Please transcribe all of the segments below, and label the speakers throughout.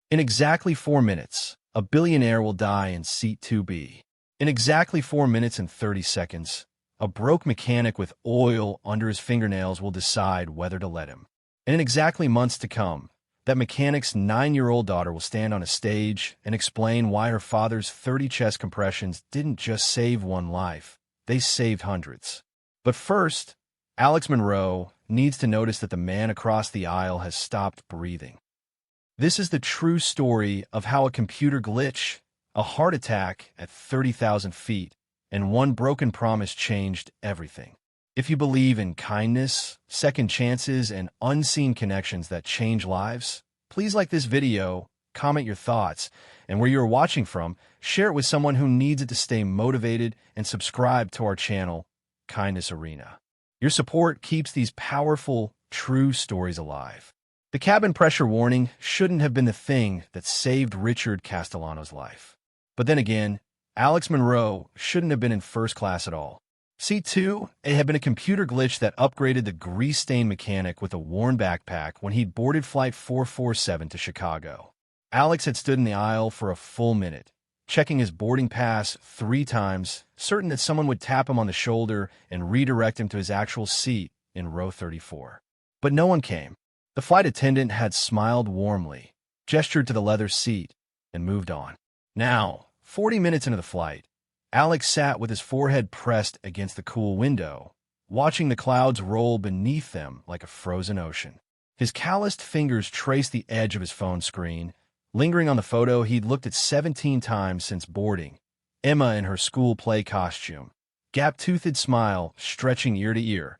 Speaker 1: In exactly 4 minutes, a billionaire will die in seat 2B. In exactly 4 minutes and 30 seconds, a broke mechanic with oil under his fingernails will decide whether to let him. And in exactly months to come, that mechanic's 9-year-old daughter will stand on a stage and explain why her father's 30 chest compressions didn't just save one life, they saved hundreds. But first, Alex Monroe needs to notice that the man across the aisle has stopped breathing. This is the true story of how a computer glitch, a heart attack at 30,000 feet, and one broken promise changed everything. If you believe in kindness, second chances, and unseen connections that change lives, please like this video, comment your thoughts, and where you're watching from, share it with someone who needs it to stay motivated, and subscribe to our channel, Kindness Arena. Your support keeps these powerful, true stories alive. The cabin pressure warning shouldn't have been the thing that saved Richard Castellano's life. But then again, Alex Monroe shouldn't have been in first class at all. C2, it had been a computer glitch that upgraded the grease-stained mechanic with a worn backpack when he'd boarded Flight 447 to Chicago. Alex had stood in the aisle for a full minute, checking his boarding pass 3 times, certain that someone would tap him on the shoulder and redirect him to his actual seat in row 34. But no one came. The flight attendant had smiled warmly, gestured to the leather seat, and moved on. Now, 40 minutes into the flight, Alex sat with his forehead pressed against the cool window, watching the clouds roll beneath them like a frozen ocean. His calloused fingers traced the edge of his phone screen, lingering on the photo he'd looked at 17 times since boarding. Emma in her school play costume, gap-toothed smile stretching ear to ear,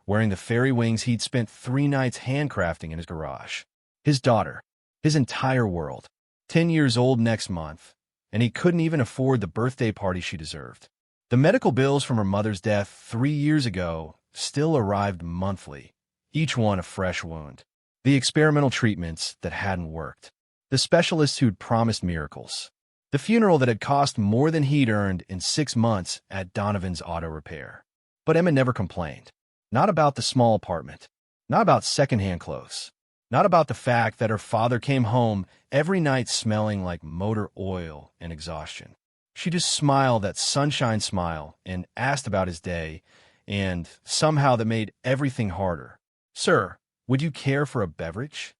Speaker 1: wearing the fairy wings he'd spent 3 nights handcrafting in his garage. His daughter, his entire world, 10 years old next month, and he couldn't even afford the birthday party she deserved. The medical bills from her mother's death 3 years ago still arrived monthly, each one a fresh wound. The experimental treatments that hadn't worked. The specialists who'd promised miracles. The funeral that had cost more than he'd earned in 6 months at Donovan's Auto Repair. But Emma never complained. Not about the small apartment. Not about secondhand clothes. Not about the fact that her father came home every night smelling like motor oil and exhaustion. She just smiled that sunshine smile and asked about his day, and somehow that made everything harder. "Sir, would you care for a beverage?"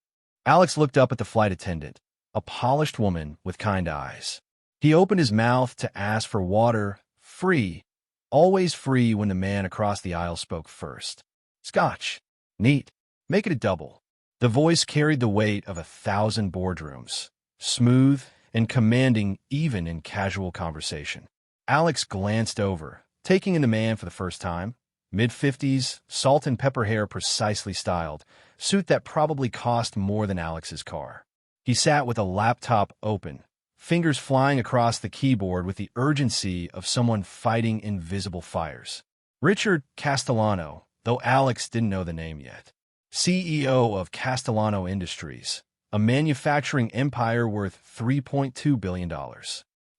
Speaker 1: Alex looked up at the flight attendant, a polished woman with kind eyes. He opened his mouth to ask for water, free, always free when the man across the aisle spoke first. "Scotch. Neat. Make it a double." The voice carried the weight of 1,000 boardrooms, smooth and commanding even in casual conversation. Alex glanced over, taking in the man for the first time. Mid-50s, salt and pepper hair precisely styled, suit that probably cost more than Alex's car. He sat with a laptop open, fingers flying across the keyboard with the urgency of someone fighting invisible fires. Richard Castellano, though Alex didn't know the name yet. CEO of Castellano Industries, a manufacturing empire worth $3.2 billion.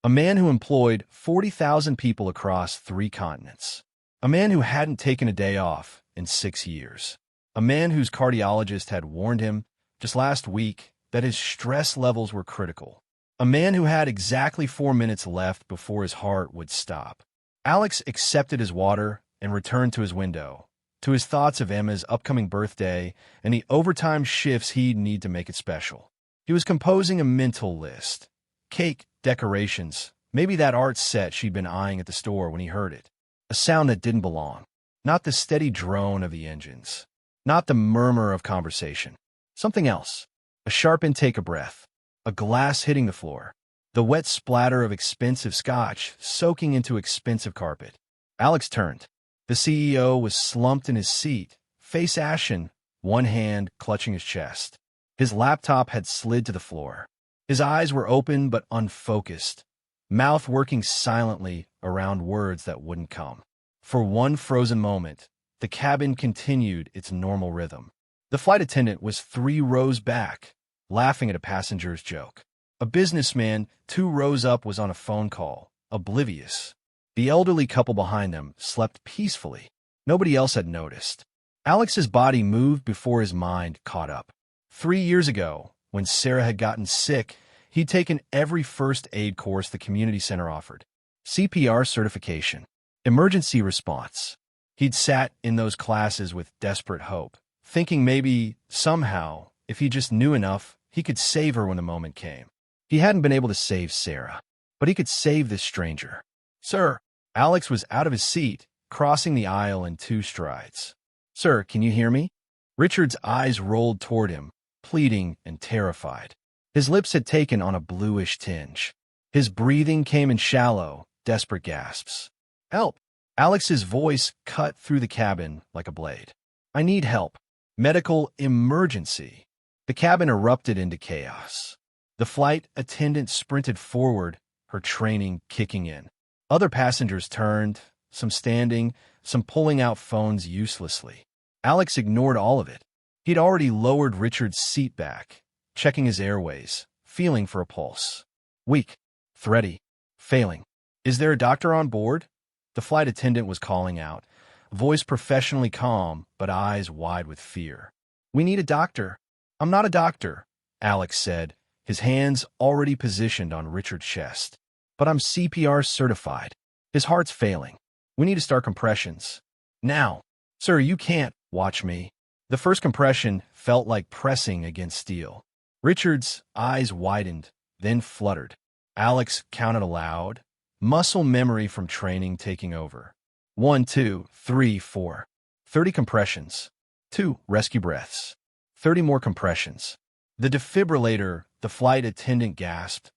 Speaker 1: A man who employed 40,000 people across 3 continents. A man who hadn't taken a day off in 6 years. A man whose cardiologist had warned him just last week that his stress levels were critical. A man who had exactly 4 minutes left before his heart would stop. Alex accepted his water and returned to his window, to his thoughts of Emma's upcoming birthday and the overtime shifts he'd need to make it special. He was composing a mental list. Cake, decorations, maybe that art set she'd been eyeing at the store when he heard it. A sound that didn't belong. Not the steady drone of the engines. Not the murmur of conversation. Something else. A sharp intake of breath. A glass hitting the floor. The wet splatter of expensive scotch soaking into expensive carpet. Alex turned. The CEO was slumped in his seat, face ashen, one hand clutching his chest. His laptop had slid to the floor. His eyes were open but unfocused, mouth working silently around words that wouldn't come. For one frozen moment, the cabin continued its normal rhythm. The flight attendant was 3 rows back, laughing at a passenger's joke. A businessman 2 rows up was on a phone call, oblivious. The elderly couple behind them slept peacefully. Nobody else had noticed. Alex's body moved before his mind caught up. 3 years ago, When Sarah had gotten sick, he'd taken every first aid course the community center offered. CPR certification, emergency response. He'd sat in those classes with desperate hope, thinking maybe, somehow, if he just knew enough, he could save her when the moment came. He hadn't been able to save Sarah, but he could save this stranger. "Sir." Alex was out of his seat, crossing the aisle in 2 strides. "Sir, can you hear me?" Richard's eyes rolled toward him, pleading and terrified. His lips had taken on a bluish tinge. His breathing came in shallow, desperate gasps. "Help!" Alex's voice cut through the cabin like a blade. "I need help. Medical emergency." The cabin erupted into chaos. The flight attendant sprinted forward, her training kicking in. Other passengers turned, some standing, some pulling out phones uselessly. Alex ignored all of it. He'd already lowered Richard's seat back, checking his airways, feeling for a pulse. Weak, thready, failing. "Is there a doctor on board?" The flight attendant was calling out, voice professionally calm, but eyes wide with fear. "We need a doctor." "I'm not a doctor," Alex said, his hands already positioned on Richard's chest. "But I'm CPR certified." His heart's failing. "We need to start compressions. Now." "Sir, you can't." "Watch me." The first compression felt like pressing against steel. Richard's eyes widened, then fluttered. Alex counted aloud, muscle memory from training taking over. 1, 2, 3, 4. 30 compressions. 2 rescue breaths. 30 more compressions. The defibrillator, the flight attendant gasped,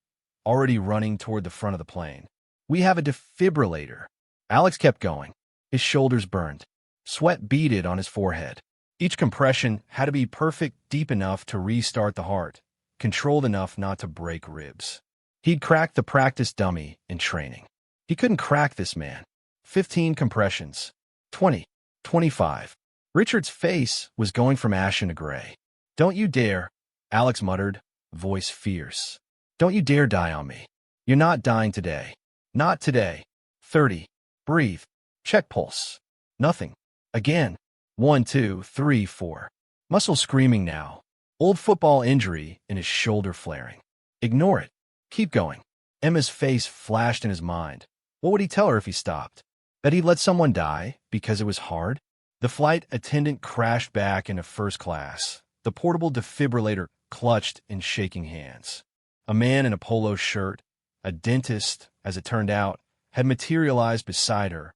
Speaker 1: already running toward the front of the plane. "We have a defibrillator." Alex kept going. His shoulders burned. Sweat beaded on his forehead. Each compression had to be perfect, deep enough to restart the heart, controlled enough not to break ribs. He'd cracked the practice dummy in training. He couldn't crack this man. 15 compressions. 20. 25. Richard's face was going from ashen to gray. "Don't you dare," Alex muttered, voice fierce. "Don't you dare die on me. You're not dying today. Not today." 30. Breathe. Check pulse. Nothing. Again. 1, 2, 3, 4. Muscle screaming now. Old football injury in his shoulder flaring. Ignore it. Keep going. Emma's face flashed in his mind. What would he tell her if he stopped? That he'd let someone die because it was hard? The flight attendant crashed back into first class, the portable defibrillator clutched in shaking hands. A man in a polo shirt, a dentist, as it turned out, had materialized beside her,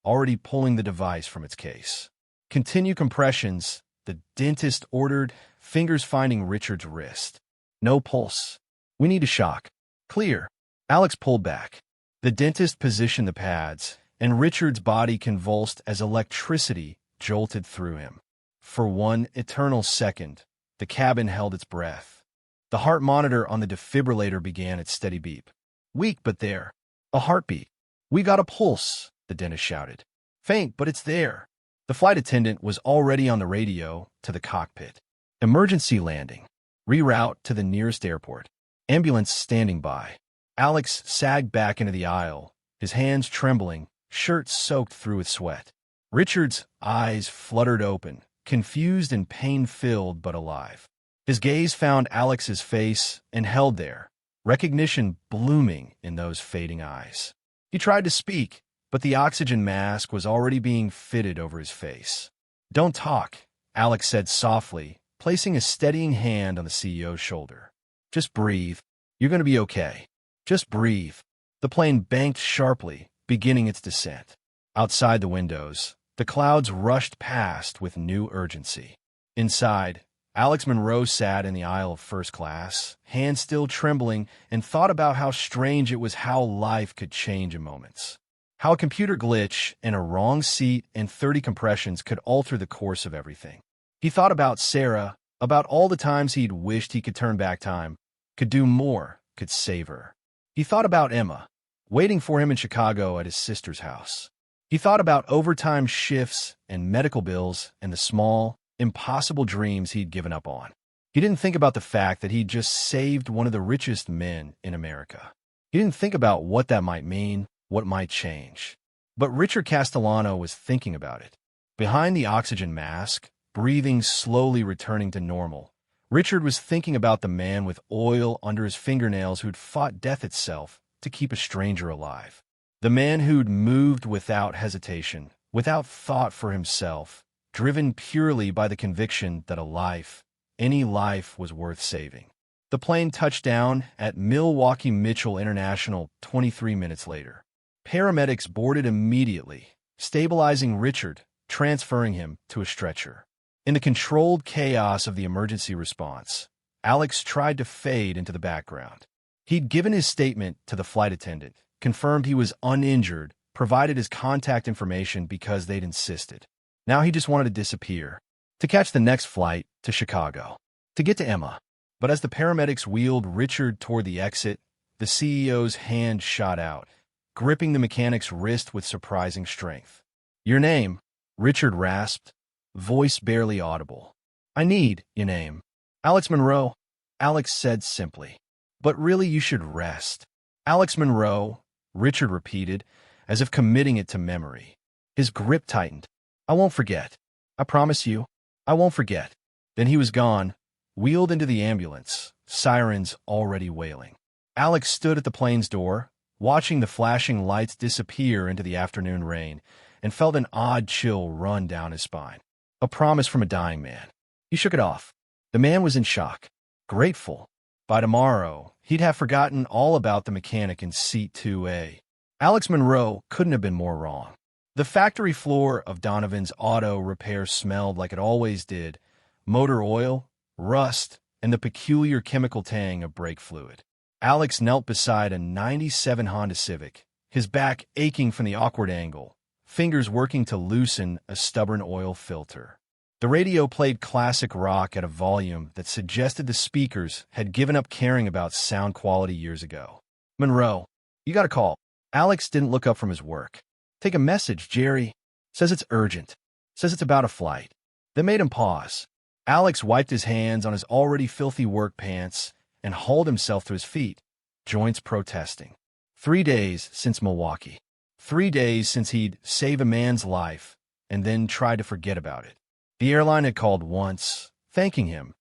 Speaker 1: already pulling the device from its case. "Continue compressions," the dentist ordered, fingers finding Richard's wrist. "No pulse. We need a shock." "Clear." Alex pulled back. The dentist positioned the pads, and Richard's body convulsed as electricity jolted through him. For one eternal second, the cabin held its breath. The heart monitor on the defibrillator began its steady beep. "Weak, but there. A heartbeat." "We got a pulse," the dentist shouted. "Faint, but it's there." The flight attendant was already on the radio to the cockpit. "Emergency landing. Reroute to the nearest airport. Ambulance standing by." Alex sagged back into the aisle, his hands trembling, shirt soaked through with sweat. Richard's eyes fluttered open, confused and pain-filled but alive. His gaze found Alex's face and held there, recognition blooming in those fading eyes. He tried to speak, but the oxygen mask was already being fitted over his face. "Don't talk," Alex said softly, placing a steadying hand on the CEO's shoulder. "Just breathe. You're going to be okay. Just breathe." The plane banked sharply, beginning its descent. Outside the windows, the clouds rushed past with new urgency. Inside, Alex Monroe sat in the aisle of first class, hands still trembling, and thought about how strange it was how life could change in moments. How a computer glitch and a wrong seat and 30 compressions could alter the course of everything. He thought about Sarah, about all the times he'd wished he could turn back time, could do more, could save her. He thought about Emma, waiting for him in Chicago at his sister's house. He thought about overtime shifts and medical bills and the small, impossible dreams he'd given up on. He didn't think about the fact that he'd just saved one of the richest men in America. He didn't think about what that might mean, what might change. But Richard Castellano was thinking about it. Behind the oxygen mask, breathing slowly returning to normal, Richard was thinking about the man with oil under his fingernails who'd fought death itself to keep a stranger alive. The man who'd moved without hesitation, without thought for himself, driven purely by the conviction that a life, any life, was worth saving. The plane touched down at Milwaukee Mitchell International 23 minutes later. Paramedics boarded immediately, stabilizing Richard, transferring him to a stretcher. In the controlled chaos of the emergency response, Alex tried to fade into the background. He'd given his statement to the flight attendant, confirmed he was uninjured, provided his contact information because they'd insisted. Now he just wanted to disappear, to catch the next flight to Chicago, to get to Emma. But as the paramedics wheeled Richard toward the exit, the CEO's hand shot out, gripping the mechanic's wrist with surprising strength. "Your name," Richard rasped, voice barely audible. "I need your name." "Alex Monroe," Alex said simply. "But really you should rest." "Alex Monroe," Richard repeated, as if committing it to memory. His grip tightened. "I won't forget. I promise you, I won't forget." Then he was gone, wheeled into the ambulance, sirens already wailing. Alex stood at the plane's door, watching the flashing lights disappear into the afternoon rain, and felt an odd chill run down his spine. A promise from a dying man. He shook it off. The man was in shock, grateful. By tomorrow, he'd have forgotten all about the mechanic in seat 2A. Alex Monroe couldn't have been more wrong. The factory floor of Donovan's auto repair smelled like it always did: motor oil, rust, and the peculiar chemical tang of brake fluid. Alex knelt beside a '97 Honda Civic, his back aching from the awkward angle, fingers working to loosen a stubborn oil filter. The radio played classic rock at a volume that suggested the speakers had given up caring about sound quality years ago. "Monroe, you got a call." Alex didn't look up from his work. "Take a message, Jerry. Says it's urgent. Says it's about a flight." That made him pause. Alex wiped his hands on his already filthy work pants and hauled himself to his feet, joints protesting. 3 days since Milwaukee. 3 days since he'd save a man's life and then tried to forget about it. The airline had called once, thanking him,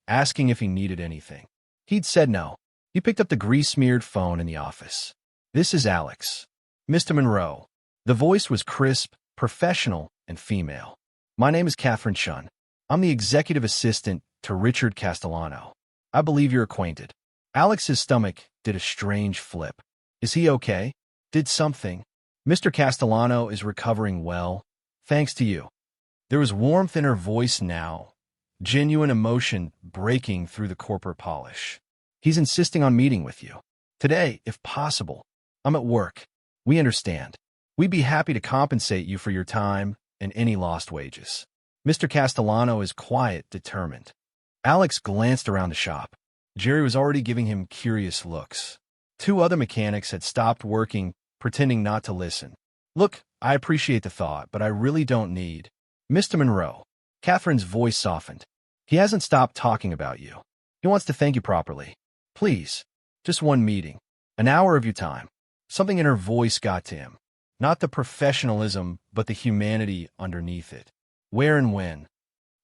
Speaker 1: asking if he needed anything. He'd said no. He picked up the grease-smeared phone in the office. "This is Alex. Mr. Monroe." The voice was crisp, professional, and female. "My name is Catherine Shun. I'm the executive assistant to Richard Castellano. I believe you're acquainted." Alex's stomach did a strange flip. "Is he okay? Did something?" "Mr. Castellano is recovering well, thanks to you." There was warmth in her voice now, genuine emotion breaking through the corporate polish. "He's insisting on meeting with you. Today, if possible. I'm at work. We understand. We'd be happy to compensate you for your time and any lost wages." Mr. Castellano is quiet, determined. Alex glanced around the shop. Jerry was already giving him curious looks. 2 other mechanics had stopped working, pretending not to listen. "Look, I appreciate the thought, but I really don't need—" "Mr. Monroe." Catherine's voice softened. "He hasn't stopped talking about you. He wants to thank you properly. Please, just one meeting. An hour of your time." Something in her voice got to him. Not the professionalism, but the humanity underneath it. "Where and when?"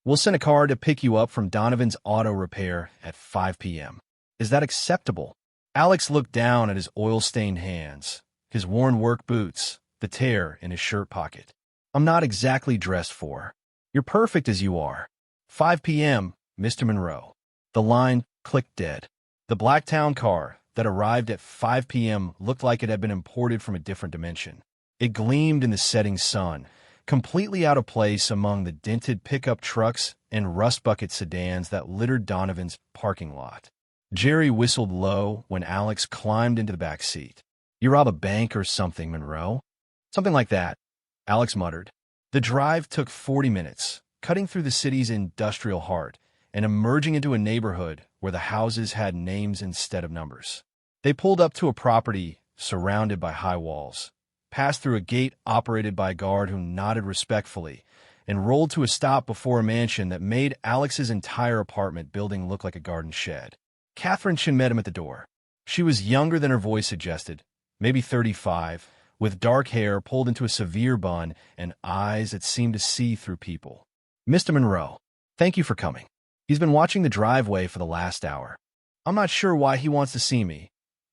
Speaker 1: "We'll send a car to pick you up from Donovan's Auto Repair at 5 p.m. Is that acceptable?" Alex looked down at his oil-stained hands, his worn work boots, the tear in his shirt pocket. "I'm not exactly dressed for. You're perfect as you are. 5 p.m., Mr. Monroe." The line clicked dead. The Blacktown car that arrived at 5 p.m. looked like it had been imported from a different dimension. It gleamed in the setting sun, completely out of place among the dented pickup trucks and rust-bucket sedans that littered Donovan's parking lot. Jerry whistled low when Alex climbed into the back seat. "You rob a bank or something, Monroe?" "Something like that," Alex muttered. The drive took 40 minutes, cutting through the city's industrial heart and emerging into a neighborhood where the houses had names instead of numbers. They pulled up to a property surrounded by high walls, passed through a gate operated by a guard who nodded respectfully, and rolled to a stop before a mansion that made Alex's entire apartment building look like a garden shed. Catherine Shun met him at the door. She was younger than her voice suggested, maybe 35, with dark hair pulled into a severe bun and eyes that seemed to see through people. "Mr. Monroe, thank you for coming. He's been watching the driveway for the last hour. I'm not sure why he wants to see me,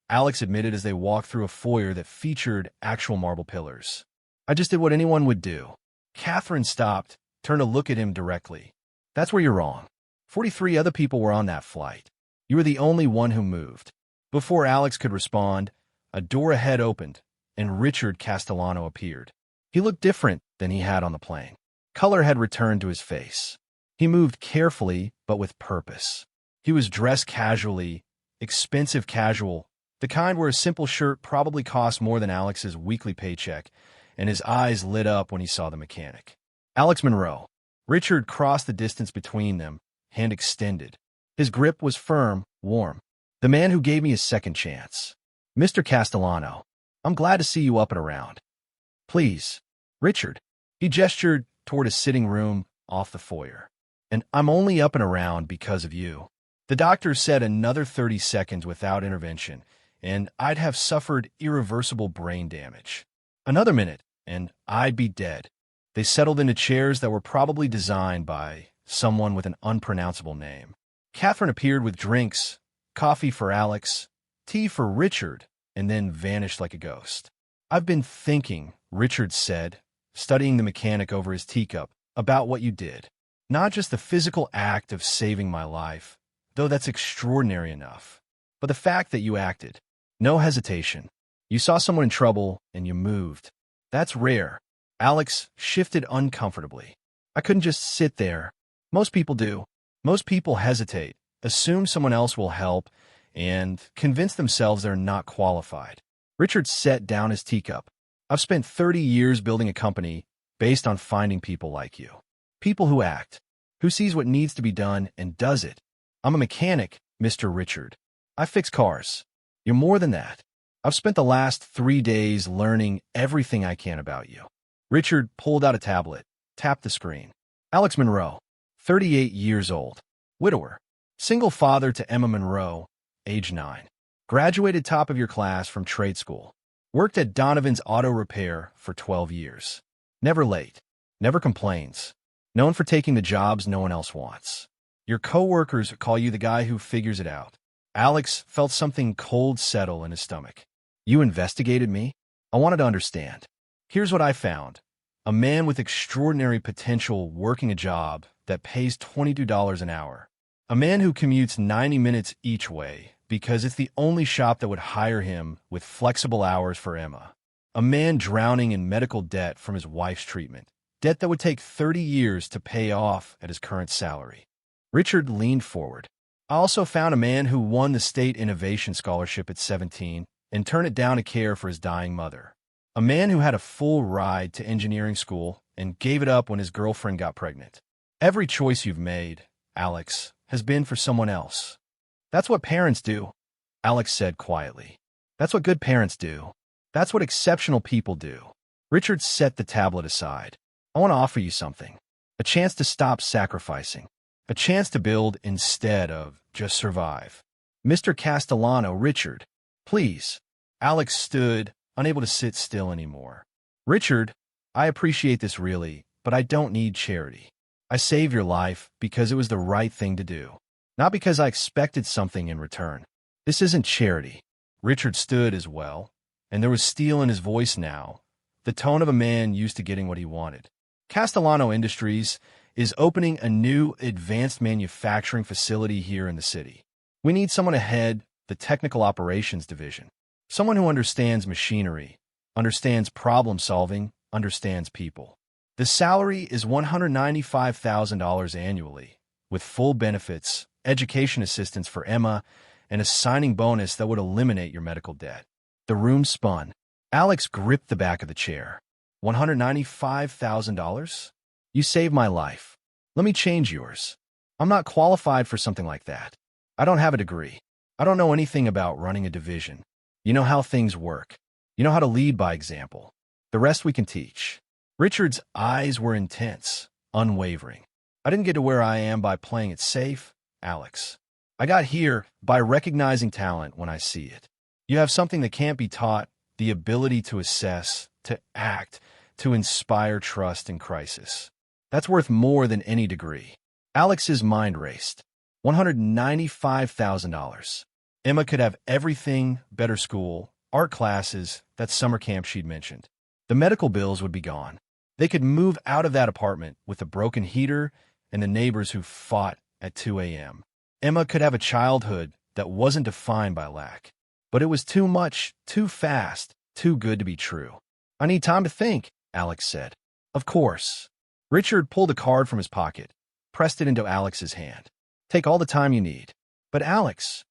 Speaker 1: Alex admitted as they walked through a foyer that featured actual marble pillars. I just did what anyone would do. Catherine stopped, turned to look at him directly. That's where you're wrong. 43 other people were on that flight. You were the only one who moved. Before Alex could respond, a door ahead opened, and Richard Castellano appeared. He looked different than he had on the plane. Color had returned to his face. He moved carefully, but with purpose. He was dressed casually, expensive casual, the kind where a simple shirt probably cost more than Alex's weekly paycheck, and his eyes lit up when he saw the mechanic. Alex Monroe. Richard crossed the distance between them, hand extended. His grip was firm, warm. The man who gave me a second chance. Mr. Castellano, I'm glad to see you up and around. Please, Richard. He gestured toward his sitting room off the foyer. And I'm only up and around because of you. The doctor said another 30 seconds without intervention, and I'd have suffered irreversible brain damage. Another minute, and I'd be dead. They settled into chairs that were probably designed by someone with an unpronounceable name. Catherine appeared with drinks, coffee for Alex, tea for Richard, and then vanished like a ghost. I've been thinking, Richard said, studying the mechanic over his teacup, about what you did. Not just the physical act of saving my life, though that's extraordinary enough, but the fact that you acted. No hesitation. You saw someone in trouble, and you moved. That's rare. Alex shifted uncomfortably. I couldn't just sit there. Most people do. Most people hesitate, assume someone else will help, and convince themselves they're not qualified. Richard set down his teacup. I've spent 30 years building a company based on finding people like you. People who act, who sees what needs to be done and does it. I'm a mechanic, Mr. Richard. I fix cars. You're more than that. I've spent the last 3 days learning everything I can about you. Richard pulled out a tablet, tapped the screen. Alex Monroe, 38 years old, widower, single father to Emma Monroe, age 9. Graduated top of your class from trade school. Worked at Donovan's Auto Repair for 12 years. Never late. Never complains. Known for taking the jobs no one else wants. Your coworkers call you the guy who figures it out. Alex felt something cold settle in his stomach. You investigated me? I wanted to understand. Here's what I found. A man with extraordinary potential working a job that pays $22 an hour. A man who commutes 90 minutes each way because it's the only shop that would hire him with flexible hours for Emma. A man drowning in medical debt from his wife's treatment. Debt that would take 30 years to pay off at his current salary. Richard leaned forward. I also found a man who won the State Innovation Scholarship at 17 and turned it down to care for his dying mother. A man who had a full ride to engineering school and gave it up when his girlfriend got pregnant. Every choice you've made, Alex, has been for someone else. That's what parents do, Alex said quietly. That's what good parents do. That's what exceptional people do. Richard set the tablet aside. I want to offer you something. A chance to stop sacrificing. A chance to build instead of just survive. Mr. Castellano, Richard, please. Alex stood, unable to sit still anymore. Richard, I appreciate this really, but I don't need charity. I saved your life because it was the right thing to do. Not because I expected something in return. This isn't charity. Richard stood as well, and there was steel in his voice now, the tone of a man used to getting what he wanted. Castellano Industries is opening a new advanced manufacturing facility here in the city. We need someone to head the technical operations division. Someone who understands machinery, understands problem solving, understands people. The salary is $195,000 annually, with full benefits, education assistance for Emma, and a signing bonus that would eliminate your medical debt. The room spun. Alex gripped the back of the chair. $195,000? You saved my life. Let me change yours. I'm not qualified for something like that. I don't have a degree. I don't know anything about running a division. You know how things work. You know how to lead by example. The rest we can teach. Richard's eyes were intense, unwavering. I didn't get to where I am by playing it safe, Alex. I got here by recognizing talent when I see it. You have something that can't be taught, the ability to assess, to act, to inspire trust in crisis. That's worth more than any degree. Alex's mind raced. $195,000. Emma could have everything: better school, art classes, that summer camp she'd mentioned. The medical bills would be gone. They could move out of that apartment with the broken heater and the neighbors who fought at 2 a.m. Emma could have a childhood that wasn't defined by lack. But it was too much, too fast, too good to be true. "I need time to think," Alex said. "Of course." Richard pulled a card from his pocket, pressed it into Alex's hand. "Take all the time you need." "But Alex,"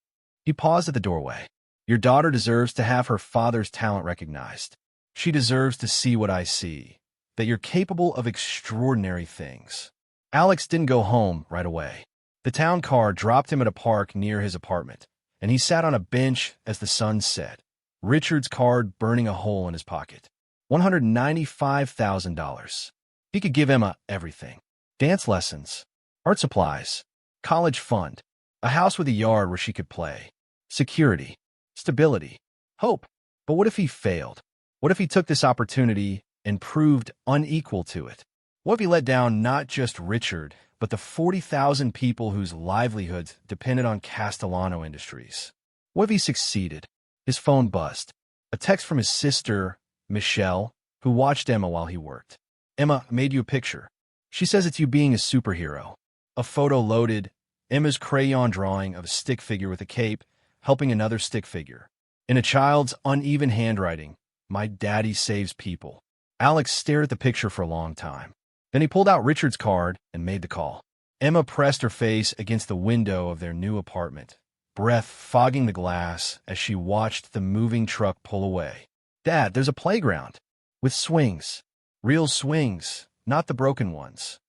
Speaker 1: he paused at the doorway, "your daughter deserves to have her father's talent recognized. She deserves to see what I see, that you're capable of extraordinary things." Alex didn't go home right away. The town car dropped him at a park near his apartment, and he sat on a bench as the sun set, Richard's card burning a hole in his pocket. $195,000. He could give Emma everything: dance lessons, art supplies, college fund, a house with a yard where she could play, security, stability, hope. But what if he failed? What if he took this opportunity and proved unequal to it? What if he let down not just Richard, but the 40,000 people whose livelihoods depended on Castellano Industries? What if he succeeded? His phone buzzed. A text from his sister, Michelle, who watched Emma while he worked. "Emma made you a picture. She says it's you being a superhero." A photo loaded, Emma's crayon drawing of a stick figure with a cape, helping another stick figure. In a child's uneven handwriting, "My daddy saves people." Alex stared at the picture for a long time. Then he pulled out Richard's card and made the call. Emma pressed her face against the window of their new apartment, breath fogging the glass as she watched the moving truck pull away. "Dad, there's a playground. With swings. Real swings, not the broken ones."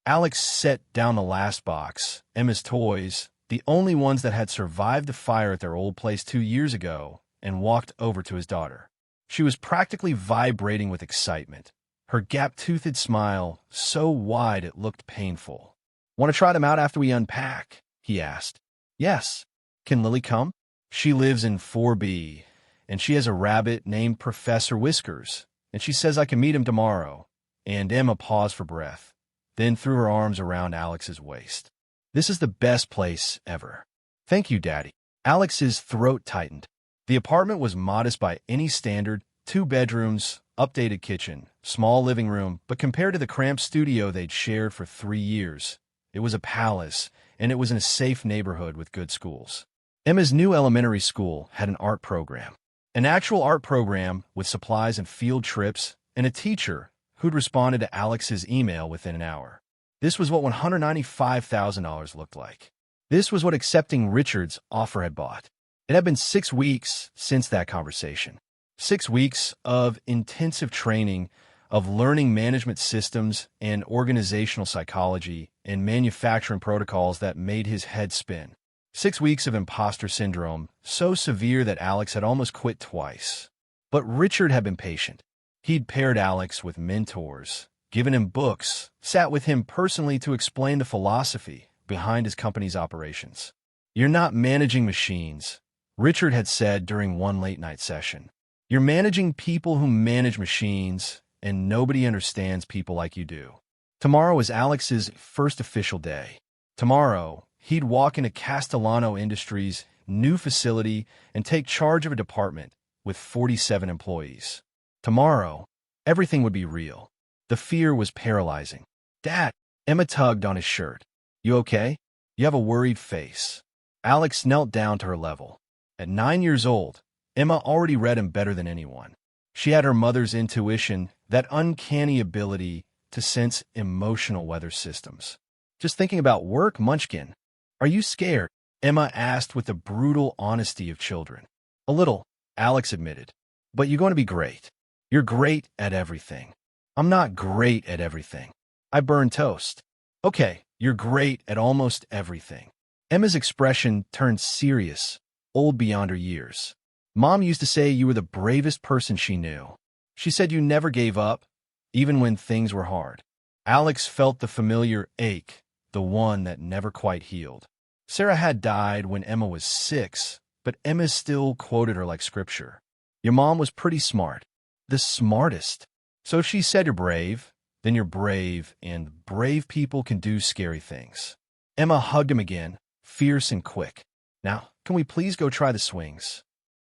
Speaker 1: Alex set down the last box, Emma's toys, the only ones that had survived the fire at their old place 2 years ago, and walked over to his daughter. She was practically vibrating with excitement, her gap-toothed smile so wide it looked painful. "Want to try them out after we unpack?" he asked. "Yes." "Can Lily come?" "She lives in 4B, and she has a rabbit named Professor Whiskers, and she says I can meet him tomorrow." And Emma paused for breath, then threw her arms around Alex's waist. "This is the best place ever." "Thank you, Daddy." Alex's throat tightened. The apartment was modest by any standard: 2 bedrooms, updated kitchen, small living room, but compared to the cramped studio they'd shared for 3 years, it was a palace, and it was in a safe neighborhood with good schools. Emma's new elementary school had an art program. An actual art program with supplies and field trips, and a teacher who'd responded to Alex's email within an hour. This was what $195,000 looked like. This was what accepting Richard's offer had bought. It had been 6 weeks since that conversation. 6 weeks of intensive training, of learning management systems and organizational psychology and manufacturing protocols that made his head spin. 6 weeks of imposter syndrome, so severe that Alex had almost quit twice. But Richard had been patient. He'd paired Alex with mentors, given him books, sat with him personally to explain the philosophy behind his company's operations. "You're not managing machines," Richard had said during one late-night session. "You're managing people who manage machines, and nobody understands people like you do." Tomorrow was Alex's first official day. Tomorrow, he'd walk into Castellano Industries' new facility and take charge of a department with 47 employees. Tomorrow, everything would be real. The fear was paralyzing. "Dad," Emma tugged on his shirt. "You okay? You have a worried face." Alex knelt down to her level. At 9 years old, Emma already read him better than anyone. She had her mother's intuition, that uncanny ability to sense emotional weather systems. "Just thinking about work, Munchkin." "Are you scared?" Emma asked with the brutal honesty of children. "A little," Alex admitted. "But you're going to be great. You're great at everything." "I'm not great at everything. I burn toast." "Okay, you're great at almost everything." Emma's expression turned serious, old beyond her years. "Mom used to say you were the bravest person she knew. She said you never gave up, even when things were hard." Alex felt the familiar ache, the one that never quite healed. Sarah had died when Emma was 6, but Emma still quoted her like scripture. "Your mom was pretty smart. The smartest. So if she said you're brave, then you're brave, and brave people can do scary things. Emma hugged him again, fierce and quick. Now, can we please go try the swings?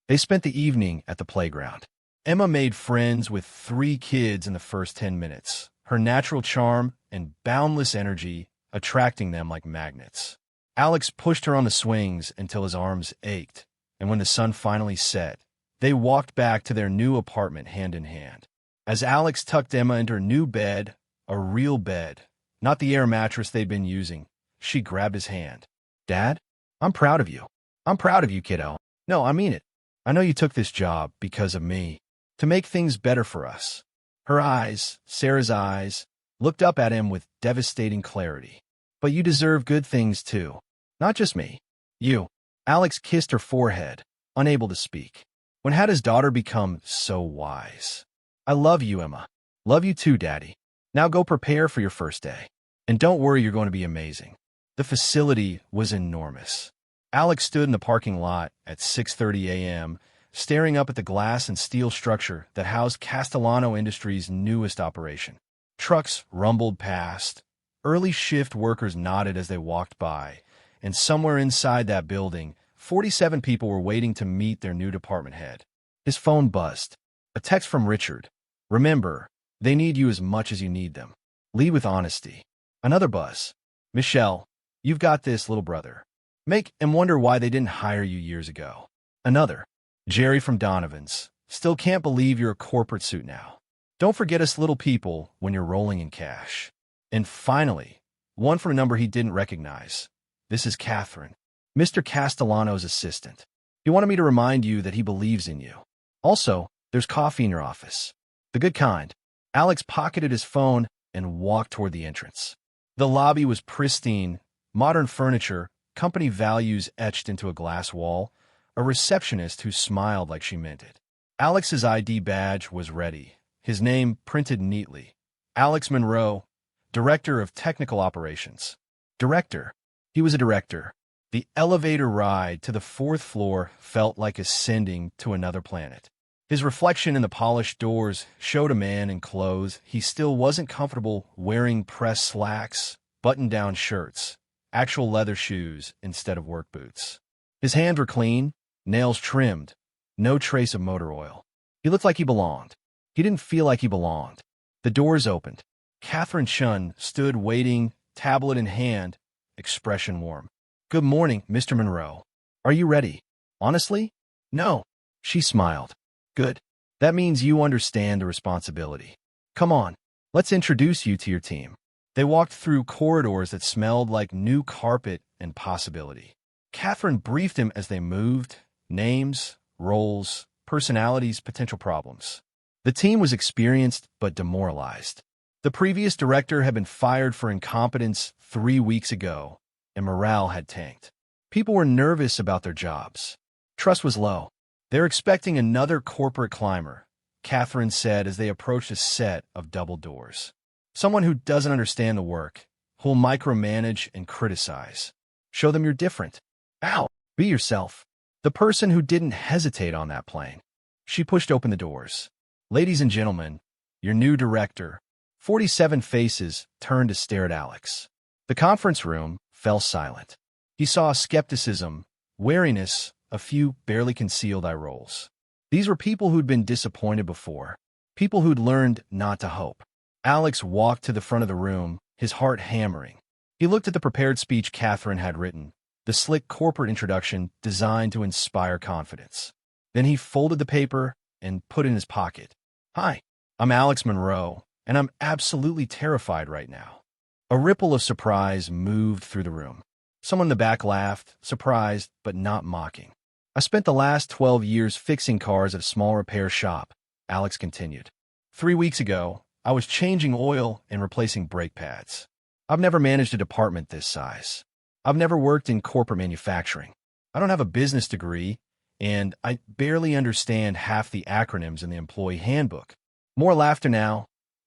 Speaker 1: They spent the evening at the playground. Emma made friends with 3 kids in the first 10 minutes, her natural charm and boundless energy attracting them like magnets. Alex pushed her on the swings until his arms ached, and when the sun finally set, they walked back to their new apartment hand in hand. As Alex tucked Emma into her new bed, a real bed, not the air mattress they'd been using, she grabbed his hand. Dad, I'm proud of you. I'm proud of you, kiddo. No, I mean it. I know you took this job because of me, to make things better for us. Her eyes, Sarah's eyes, looked up at him with devastating clarity. But you deserve good things too. Not just me. You. Alex kissed her forehead, unable to speak. When had his daughter become so wise? I love you, Emma. Love you too, Daddy. Now go prepare for your first day. And don't worry, you're going to be amazing. The facility was enormous. Alex stood in the parking lot at 6:30 a.m., staring up at the glass and steel structure that housed Castellano Industries' newest operation. Trucks rumbled past. Early shift workers nodded as they walked by, and somewhere inside that building, 47 people were waiting to meet their new department head. His phone buzzed. A text from Richard. Remember, they need you as much as you need them. Lead with honesty. Another buzz. Michelle, you've got this, little brother. Make and wonder why they didn't hire you years ago. Another. Jerry from Donovan's. Still can't believe you're a corporate suit now. Don't forget us little people when you're rolling in cash. And finally, one from a number he didn't recognize. This is Catherine, Mr. Castellano's assistant. He wanted me to remind you that he believes in you. Also, there's coffee in your office. The good kind. Alex pocketed his phone and walked toward the entrance. The lobby was pristine, modern furniture, company values etched into a glass wall, a receptionist who smiled like she meant it. Alex's ID badge was ready, his name printed neatly. Alex Monroe, Director of Technical Operations. Director. He was a director. The elevator ride to the 4th floor felt like ascending to another planet. His reflection in the polished doors showed a man in clothes he still wasn't comfortable wearing: pressed slacks, button-down shirts, actual leather shoes instead of work boots. His hands were clean, nails trimmed, no trace of motor oil. He looked like he belonged. He didn't feel like he belonged. The doors opened. Catherine Chun stood waiting, tablet in hand, expression warm. Good morning, Mr. Monroe. Are you ready? Honestly? No. She smiled. Good. That means you understand the responsibility. Come on, let's introduce you to your team. They walked through corridors that smelled like new carpet and possibility. Catherine briefed him as they moved: names, roles, personalities, potential problems. The team was experienced but demoralized. The previous director had been fired for incompetence 3 weeks ago, and morale had tanked. People were nervous about their jobs. Trust was low. They're expecting another corporate climber, Catherine said as they approached a set of double doors. Someone who doesn't understand the work, who'll micromanage and criticize. Show them you're different. Ow! Be yourself. The person who didn't hesitate on that plane. She pushed open the doors. Ladies and gentlemen, your new director. 47 faces turned to stare at Alex. The conference room fell silent. He saw skepticism, wariness, a few barely concealed eye rolls. These were people who'd been disappointed before, people who'd learned not to hope. Alex walked to the front of the room, his heart hammering. He looked at the prepared speech Catherine had written, the slick corporate introduction designed to inspire confidence. Then he folded the paper and put it in his pocket. Hi, I'm Alex Monroe, and I'm absolutely terrified right now. A ripple of surprise moved through the room. Someone in the back laughed, surprised but not mocking. I spent the last 12 years fixing cars at a small repair shop, Alex continued. 3 weeks ago, I was changing oil and replacing brake pads. I've never managed a department this size. I've never worked in corporate manufacturing. I don't have a business degree, and I barely understand half the acronyms in the employee handbook. More laughter now,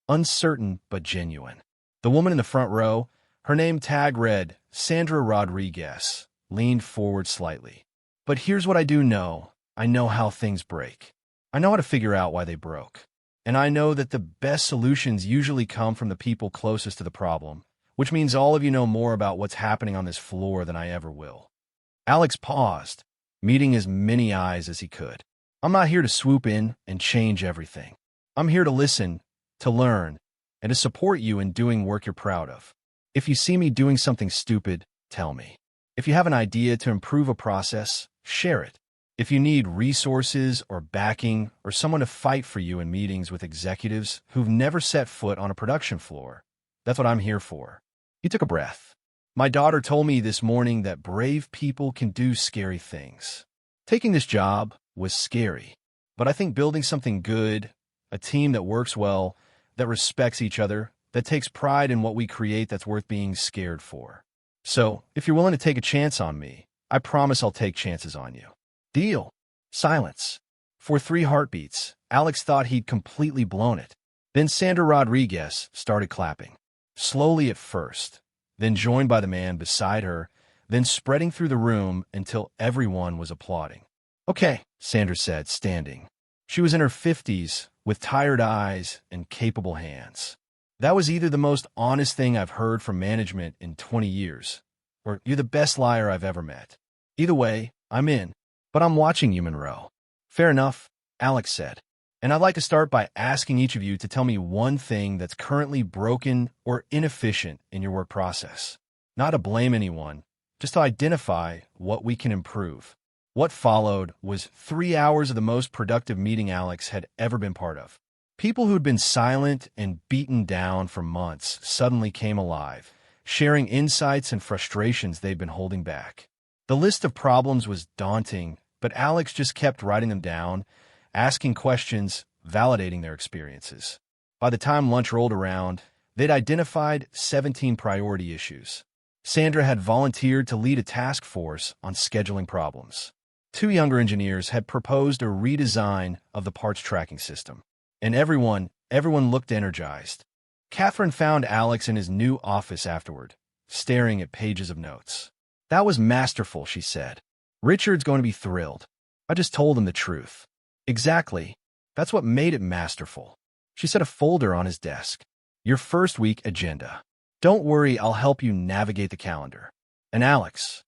Speaker 1: uncertain but genuine. The woman in the front row, her name tag read Sandra Rodriguez, leaned forward slightly. But here's what I do know. I know how things break. I know how to figure out why they broke. And I know that the best solutions usually come from the people closest to the problem, which means all of you know more about what's happening on this floor than I ever will. Alex paused, meeting as many eyes as he could. I'm not here to swoop in and change everything. I'm here to listen, to learn, and to support you in doing work you're proud of. If you see me doing something stupid, tell me. If you have an idea to improve a process, share it. If you need resources or backing or someone to fight for you in meetings with executives who've never set foot on a production floor, that's what I'm here for. He took a breath. My daughter told me this morning that brave people can do scary things. Taking this job was scary, but I think building something good, a team that works well, that respects each other, that takes pride in what we create, that's worth being scared for. So, if you're willing to take a chance on me, I promise I'll take chances on you. Deal. Silence. For 3 heartbeats, Alex thought he'd completely blown it. Then Sandra Rodriguez started clapping. Slowly at first, then joined by the man beside her, then spreading through the room until everyone was applauding. Okay, Sandra said, standing. She was in her 50s, with tired eyes and capable hands. That was either the most honest thing I've heard from management in 20 years, or you're the best liar I've ever met. Either way, I'm in, but I'm watching you, Monroe. Fair enough, Alex said. And I'd like to start by asking each of you to tell me one thing that's currently broken or inefficient in your work process. Not to blame anyone, just to identify what we can improve. What followed was 3 hours of the most productive meeting Alex had ever been part of. People who'd been silent and beaten down for months suddenly came alive, sharing insights and frustrations they'd been holding back. The list of problems was daunting, but Alex just kept writing them down, asking questions, validating their experiences. By the time lunch rolled around, they'd identified 17 priority issues. Sandra had volunteered to lead a task force on scheduling problems. 2 younger engineers had proposed a redesign of the parts tracking system. And everyone looked energized. Catherine found Alex in his new office afterward, staring at pages of notes. That was masterful, she said. Richard's going to be thrilled. I just told him the truth. Exactly. That's what made it masterful. She set a folder on his desk. Your first week agenda. Don't worry, I'll help you navigate the calendar. And Alex.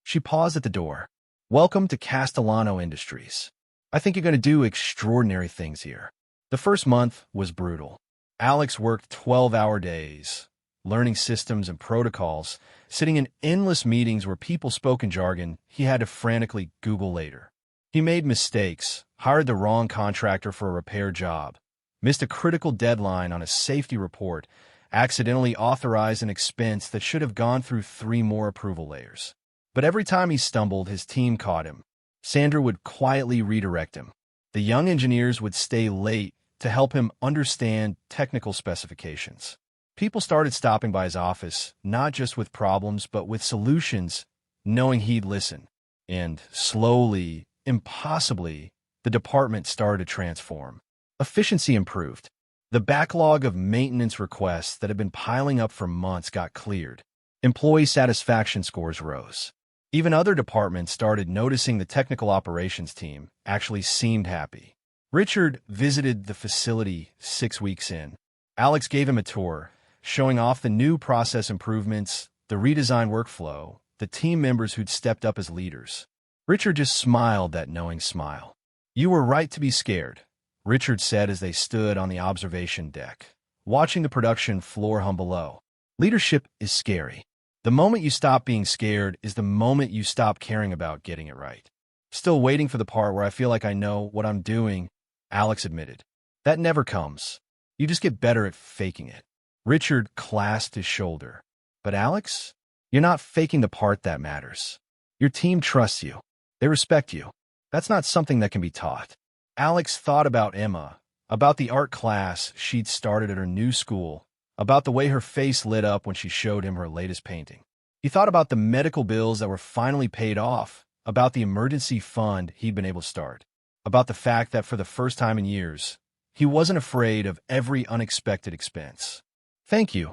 Speaker 1: She paused at the door. Welcome to Castellano Industries. I think you're going to do extraordinary things here. The first month was brutal. Alex worked 12-hour days, learning systems and protocols, sitting in endless meetings where people spoke in jargon he had to frantically Google later. He made mistakes, hired the wrong contractor for a repair job, missed a critical deadline on a safety report, accidentally authorized an expense that should have gone through 3 more approval layers. But every time he stumbled, his team caught him. Sandra would quietly redirect him. The young engineers would stay late to help him understand technical specifications. People started stopping by his office, not just with problems, but with solutions, knowing he'd listen. And slowly, impossibly, the department started to transform. Efficiency improved. The backlog of maintenance requests that had been piling up for months got cleared. Employee satisfaction scores rose. Even other departments started noticing the technical operations team actually seemed happy. Richard visited the facility 6 weeks in. Alex gave him a tour, showing off the new process improvements, the redesigned workflow, the team members who'd stepped up as leaders. Richard just smiled that knowing smile. You were right to be scared, Richard said as they stood on the observation deck, watching the production floor hum below. Leadership is scary. The moment you stop being scared is the moment you stop caring about getting it right. Still waiting for the part where I feel like I know what I'm doing, Alex admitted. That never comes. You just get better at faking it. Richard clasped his shoulder. But Alex, you're not faking the part that matters. Your team trusts you. They respect you. That's not something that can be taught. Alex thought about Emma, about the art class she'd started at her new school, about the way her face lit up when she showed him her latest painting. He thought about the medical bills that were finally paid off, about the emergency fund he'd been able to start, about the fact that for the first time in years, he wasn't afraid of every unexpected expense. Thank you,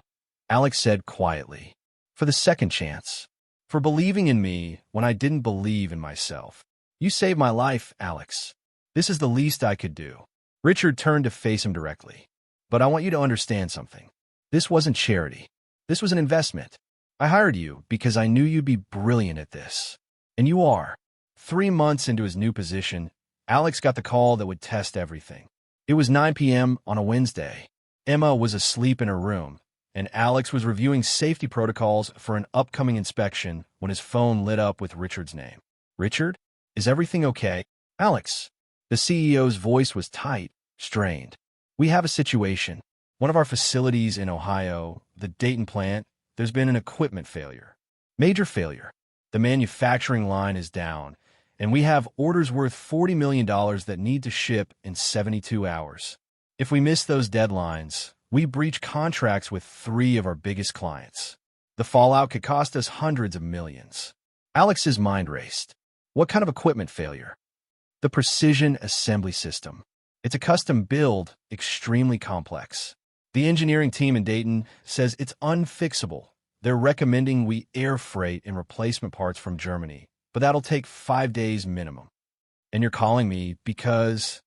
Speaker 1: Alex said quietly, for the second chance, for believing in me when I didn't believe in myself. You saved my life, Alex. This is the least I could do. Richard turned to face him directly. But I want you to understand something. This wasn't charity. This was an investment. I hired you because I knew you'd be brilliant at this. And you are. 3 months into his new position, Alex got the call that would test everything. It was 9 p.m. on a Wednesday. Emma was asleep in her room, and Alex was reviewing safety protocols for an upcoming inspection when his phone lit up with Richard's name. Richard? Is everything okay? Alex. The CEO's voice was tight, strained. We have a situation. One of our facilities in Ohio, the Dayton plant, there's been an equipment failure. Major failure. The manufacturing line is down, and we have orders worth $40 million that need to ship in 72 hours. If we miss those deadlines, we breach contracts with 3 of our biggest clients. The fallout could cost us hundreds of millions. Alex's mind raced. What kind of equipment failure? The Precision Assembly System. It's a custom build, extremely complex. The engineering team in Dayton says it's unfixable. They're recommending we air freight in replacement parts from Germany, but that'll take 5 days minimum. And you're calling me because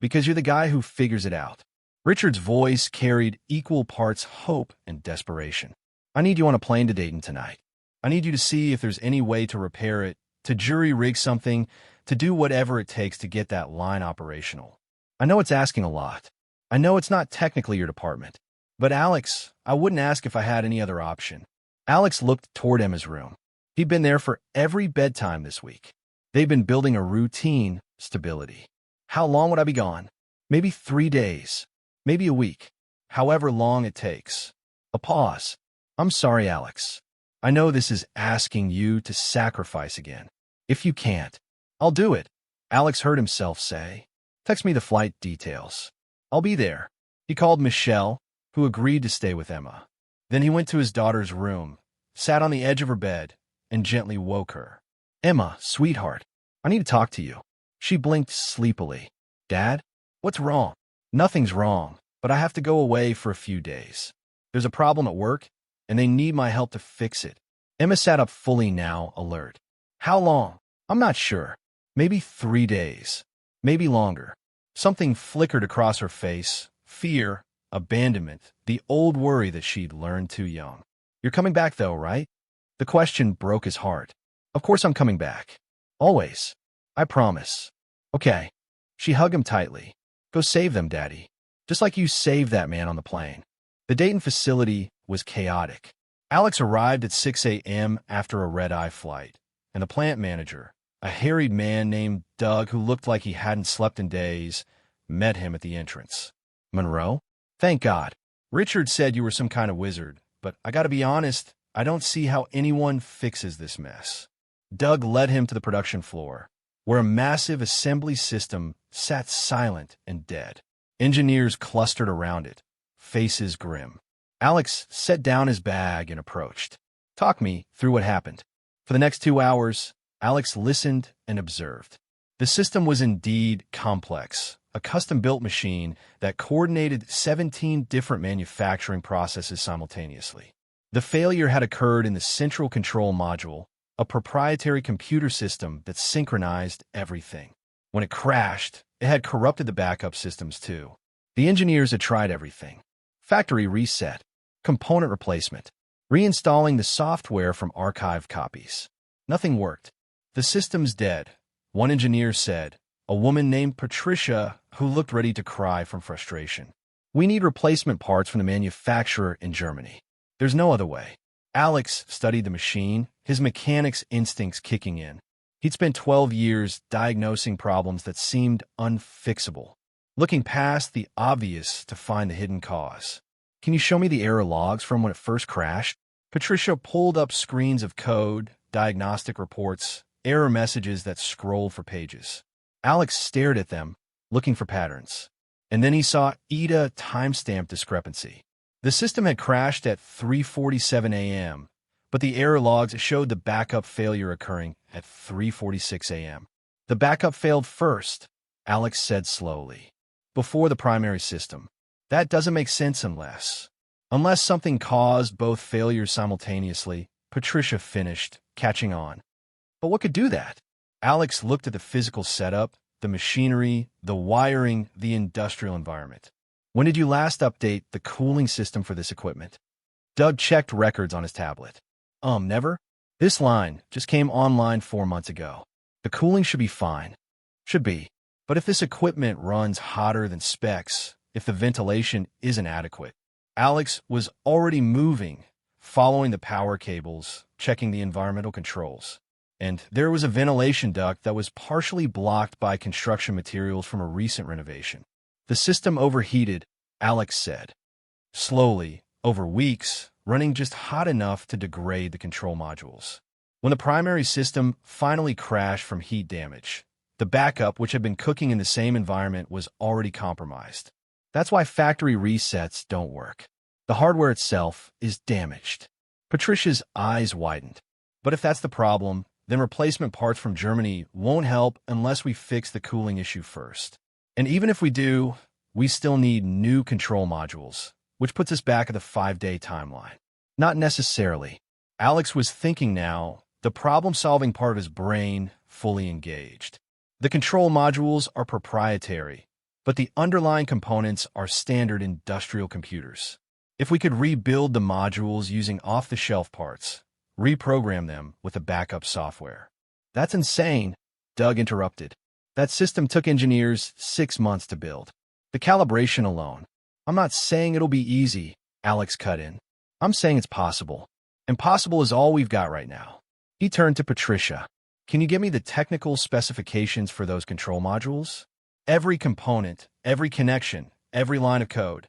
Speaker 1: you're the guy who figures it out. Richard's voice carried equal parts hope and desperation. I need you on a plane to Dayton tonight. I need you to see if there's any way to repair it, to jury-rig something, to do whatever it takes to get that line operational. I know it's asking a lot. I know it's not technically your department. But Alex, I wouldn't ask if I had any other option. Alex looked toward Emma's room. He'd been there for every bedtime this week. They'd been building a routine, stability. How long would I be gone? Maybe 3 days. Maybe a week. However long it takes. A pause. I'm sorry, Alex. I know this is asking you to sacrifice again. If you can't, I'll do it. Alex heard himself say. Text me the flight details. I'll be there. He called Michelle, who agreed to stay with Emma. Then he went to his daughter's room, sat on the edge of her bed, and gently woke her. Emma, sweetheart, I need to talk to you. She blinked sleepily. Dad? What's wrong? Nothing's wrong, but I have to go away for a few days. There's a problem at work, and they need my help to fix it. Emma sat up fully now, alert. How long? I'm not sure. Maybe 3 days. Maybe longer. Something flickered across her face. Fear, abandonment, the old worry that she'd learned too young. You're coming back though, right? The question broke his heart. Of course I'm coming back. Always. I promise. Okay. She hugged him tightly. Go save them, Daddy. Just like you saved that man on the plane. The Dayton facility was chaotic. Alex arrived at 6 a.m. after a red-eye flight, and the plant manager, a harried man named Doug who looked like he hadn't slept in days, met him at the entrance. Monroe? Thank God. Richard said you were some kind of wizard, but I gotta be honest, I don't see how anyone fixes this mess. Doug led him to the production floor, where a massive assembly system sat silent and dead. Engineers clustered around it, faces grim. Alex set down his bag and approached. Talk me through what happened. For the next 2 hours, Alex listened and observed. The system was indeed complex, a custom-built machine that coordinated 17 different manufacturing processes simultaneously. The failure had occurred in the central control module, a proprietary computer system that synchronized everything. When it crashed, it had corrupted the backup systems too. The engineers had tried everything. Factory reset, component replacement, reinstalling the software from archived copies. Nothing worked. The system's dead, one engineer said, a woman named Patricia who looked ready to cry from frustration. We need replacement parts from the manufacturer in Germany. There's no other way. Alex studied the machine, his mechanics instincts kicking in. He'd spent 12 years diagnosing problems that seemed unfixable, looking past the obvious to find the hidden cause. Can you show me the error logs from when it first crashed? Patricia pulled up screens of code, diagnostic reports, error messages that scrolled for pages. Alex stared at them, looking for patterns. And then he saw ETA timestamp discrepancy. The system had crashed at 3:47 a.m., but the error logs showed the backup failure occurring at 3:46 a.m. The backup failed first, Alex said slowly, before the primary system. That doesn't make sense unless something caused both failures simultaneously, Patricia finished, catching on. But what could do that? Alex looked at the physical setup, the machinery, the wiring, the industrial environment. When did you last update the cooling system for this equipment? Doug checked records on his tablet. Never? This line just came online 4 months ago. The cooling should be fine. Should be. But if this equipment runs hotter than specs, if the ventilation isn't adequate. Alex was already moving, following the power cables, checking the environmental controls. And there was a ventilation duct that was partially blocked by construction materials from a recent renovation. The system overheated, Alex said. Slowly, over weeks, running just hot enough to degrade the control modules. When the primary system finally crashed from heat damage, the backup, which had been cooking in the same environment, was already compromised. That's why factory resets don't work. The hardware itself is damaged. Patricia's eyes widened. But if that's the problem, then replacement parts from Germany won't help unless we fix the cooling issue first. And even if we do, we still need new control modules, which puts us back at the 5-day timeline. Not necessarily. Alex was thinking now, the problem-solving part of his brain fully engaged. The control modules are proprietary, but the underlying components are standard industrial computers. If we could rebuild the modules using off-the-shelf parts, reprogram them with a backup software. That's insane, Doug interrupted. That system took engineers 6 months to build. The calibration alone. I'm not saying it'll be easy, Alex cut in. I'm saying it's possible. Impossible is all we've got right now. He turned to Patricia. Can you give me the technical specifications for those control modules? Every component, every connection, every line of code.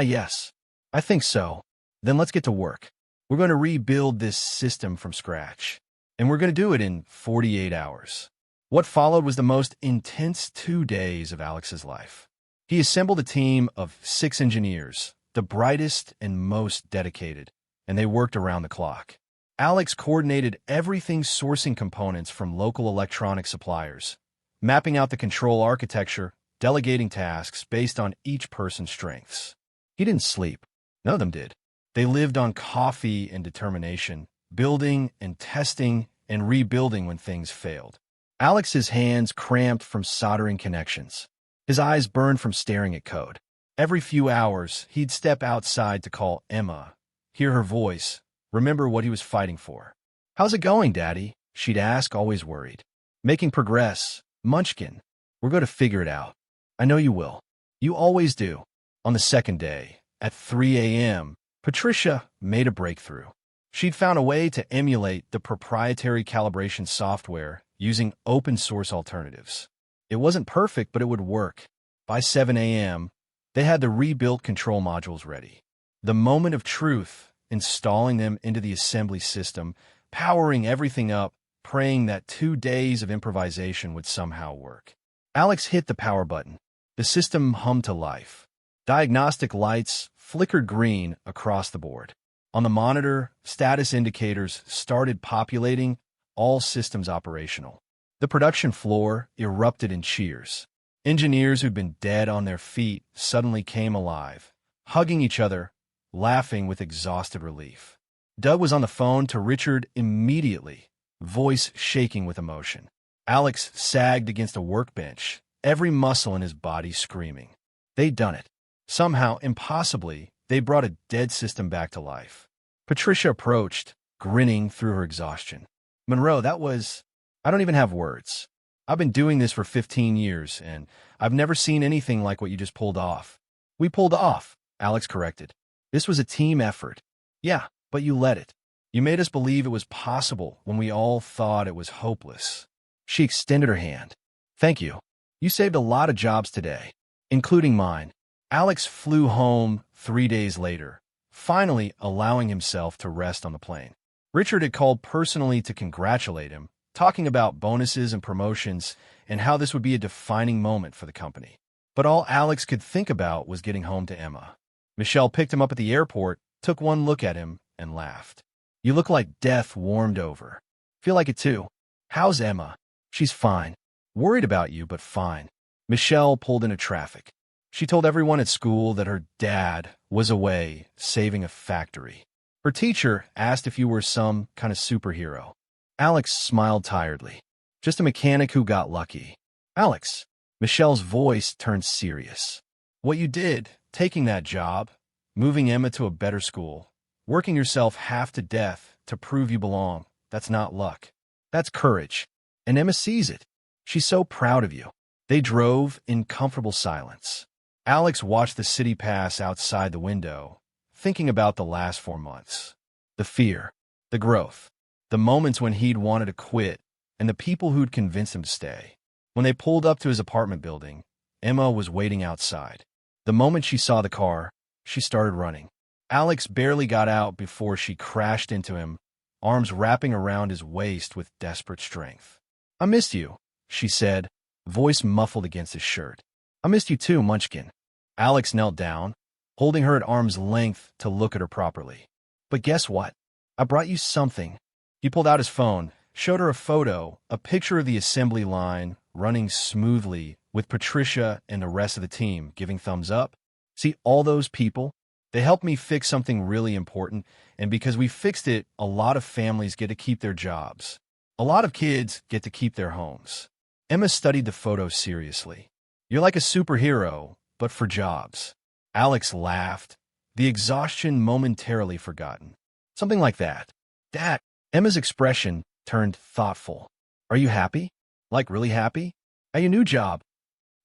Speaker 1: Yes. I think so. Then let's get to work. We're going to rebuild this system from scratch. And we're going to do it in 48 hours. What followed was the most intense 2 days of Alex's life. He assembled a team of 6 engineers, the brightest and most dedicated, and they worked around the clock. Alex coordinated everything, sourcing components from local electronic suppliers, mapping out the control architecture, delegating tasks based on each person's strengths. He didn't sleep. None of them did. They lived on coffee and determination, building and testing and rebuilding when things failed. Alex's hands cramped from soldering connections. His eyes burned from staring at code. Every few hours, he'd step outside to call Emma, hear her voice, remember what he was fighting for. "How's it going, Daddy?" she'd ask, always worried. "Making progress, Munchkin. We're going to figure it out. I know you will. You always do." On the second day, at 3 a.m., Patricia made a breakthrough. She'd found a way to emulate the proprietary calibration software using open-source alternatives. It wasn't perfect, but it would work. By 7 a.m., they had the rebuilt control modules ready. The moment of truth, installing them into the assembly system, powering everything up, praying that 2 days of improvisation would somehow work. Alex hit the power button. The system hummed to life. Diagnostic lights flickered green across the board. On the monitor, status indicators started populating, all systems operational. The production floor erupted in cheers. Engineers who'd been dead on their feet suddenly came alive, hugging each other, laughing with exhausted relief. Doug was on the phone to Richard immediately, voice shaking with emotion. Alex sagged against a workbench, every muscle in his body screaming. They'd done it. Somehow, impossibly, they brought a dead system back to life. Patricia approached, grinning through her exhaustion. "Monroe, I don't even have words. I've been doing this for 15 years, and I've never seen anything like what you just pulled off." "We pulled off," Alex corrected. "This was a team effort." "Yeah, but you led it. You made us believe it was possible when we all thought it was hopeless." She extended her hand. "Thank you. You saved a lot of jobs today, including mine." Alex flew home 3 days later, finally allowing himself to rest on the plane. Richard had called personally to congratulate him, talking about bonuses and promotions and how this would be a defining moment for the company. But all Alex could think about was getting home to Emma. Michelle picked him up at the airport, took one look at him, and laughed. "You look like death warmed over." "Feel like it too." "How's Emma?" "She's fine. Worried about you, but fine." Michelle pulled into traffic. She told everyone at school that her dad was away saving a factory. Her teacher asked if you were some kind of superhero. Alex smiled tiredly. "Just a mechanic who got lucky." Alex. Michelle's voice turned serious. What you did, taking that job, moving Emma to a better school, working yourself half to death to prove you belong, that's not luck. That's courage. And Emma sees it. She's so proud of you. They drove in comfortable silence. Alex watched the city pass outside the window, thinking about the last 4 months. The fear, the growth, the moments when he'd wanted to quit, and the people who'd convinced him to stay. When they pulled up to his apartment building, Emma was waiting outside. The moment she saw the car, she started running. Alex barely got out before she crashed into him, arms wrapping around his waist with desperate strength. "I missed you," she said, voice muffled against his shirt. "I missed you too, Munchkin." Alex knelt down, holding her at arm's length to look at her properly. "But guess what? I brought you something." He pulled out his phone, showed her a photo, a picture of the assembly line running smoothly with Patricia and the rest of the team giving thumbs up. "See all those people? They helped me fix something really important, and because we fixed it, a lot of families get to keep their jobs. A lot of kids get to keep their homes." Emma studied the photo seriously. "You're like a superhero, but for jobs." Alex laughed, the exhaustion momentarily forgotten. "Something like that." "Dad." Emma's expression turned thoughtful. "Are you happy? Like really happy? At your new job?"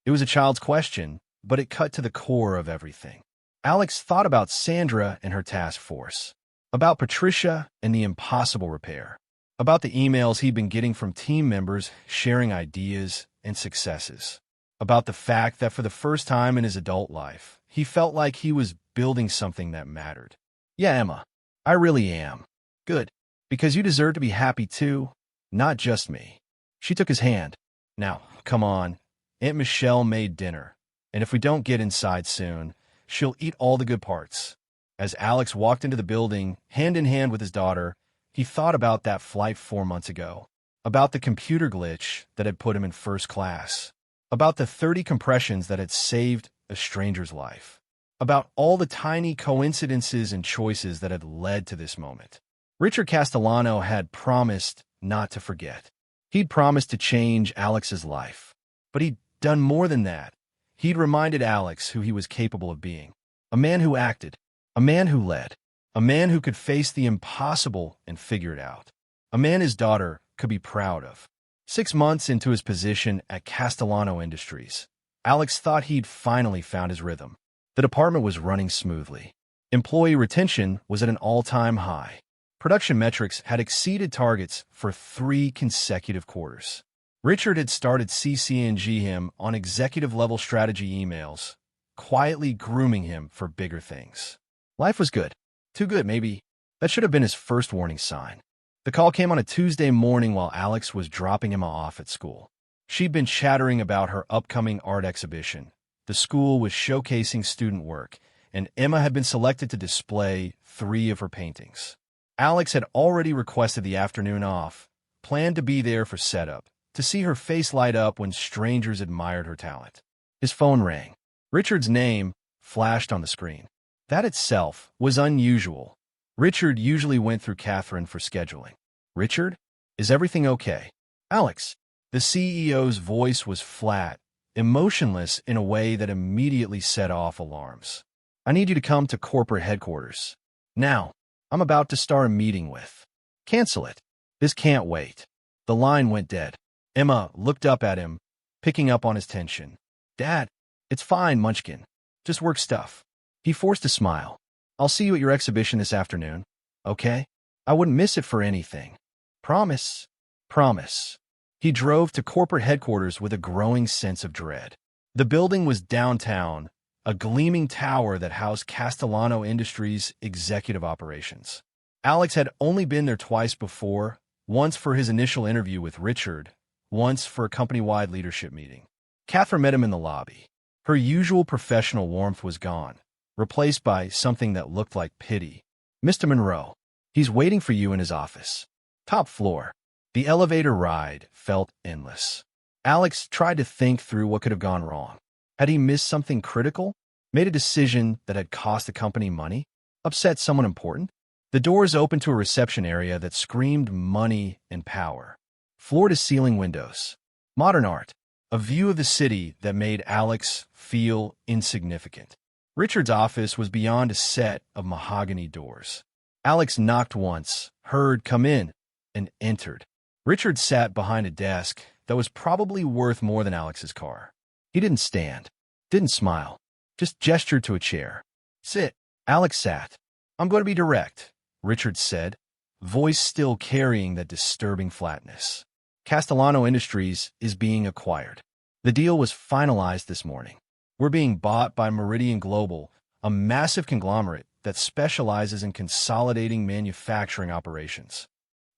Speaker 1: It was a child's question, but it cut to the core of everything. Alex thought about Sandra and her task force, about Patricia and the impossible repair, about the emails he'd been getting from team members sharing ideas and successes, about the fact that for the first time in his adult life, he felt like he was building something that mattered. "Yeah, Emma, I really am." "Good, because you deserve to be happy too, not just me." She took his hand. "Now, come on. Aunt Michelle made dinner, and if we don't get inside soon, she'll eat all the good parts." As Alex walked into the building, hand in hand with his daughter, he thought about that flight 4 months ago, about the computer glitch that had put him in first class, about the 30 compressions that had saved a stranger's life, about all the tiny coincidences and choices that had led to this moment. Richard Castellano had promised not to forget. He'd promised to change Alex's life, but he'd done more than that. He'd reminded Alex who he was capable of being. A man who acted, a man who led, a man who could face the impossible and figure it out, a man his daughter could be proud of. 6 months into his position at Castellano Industries, Alex thought he'd finally found his rhythm. The department was running smoothly. Employee retention was at an all-time high. Production metrics had exceeded targets for 3 consecutive quarters. Richard had started CCNG him on executive-level strategy emails, quietly grooming him for bigger things. Life was good. Too good, maybe. That should have been his first warning sign. The call came on a Tuesday morning while Alex was dropping Emma off at school. She'd been chattering about her upcoming art exhibition. The school was showcasing student work, and Emma had been selected to display 3 of her paintings. Alex had already requested the afternoon off, planned to be there for setup, to see her face light up when strangers admired her talent. His phone rang. Richard's name flashed on the screen. That itself was unusual. Richard usually went through Catherine for scheduling. "Richard, is everything okay?" "Alex." The CEO's voice was flat, emotionless in a way that immediately set off alarms. "I need you to come to corporate headquarters. Now. I'm about to start a meeting with." "Cancel it. This can't wait." The line went dead. Emma looked up at him, picking up on his tension. "Dad, it's fine, Munchkin. Just work stuff." He forced a smile. "I'll see you at your exhibition this afternoon. Okay? I wouldn't miss it for anything. Promise." "Promise." He drove to corporate headquarters with a growing sense of dread. The building was downtown, a gleaming tower that housed Castellano Industries' executive operations. Alex had only been there twice before, once for his initial interview with Richard, once for a company-wide leadership meeting. Catherine met him in the lobby. Her usual professional warmth was gone, replaced by something that looked like pity. "Mr. Monroe, he's waiting for you in his office. Top floor." The elevator ride felt endless. Alex tried to think through what could have gone wrong. Had he missed something critical? Made a decision that had cost the company money? Upset someone important? The doors opened to a reception area that screamed money and power. Floor-to-ceiling windows. Modern art. a view of the city that made Alex feel insignificant. Richard's office was beyond a set of mahogany doors. Alex knocked once, heard "come in," and entered. Richard sat behind a desk that was probably worth more than Alex's car. He didn't stand, didn't smile, just gestured to a chair. "Sit." Alex sat. "I'm going to be direct," Richard said, voice still carrying that disturbing flatness. Castellano Industries is being acquired. The deal was finalized this morning. We're being bought by Meridian Global, a massive conglomerate that specializes in consolidating manufacturing operations.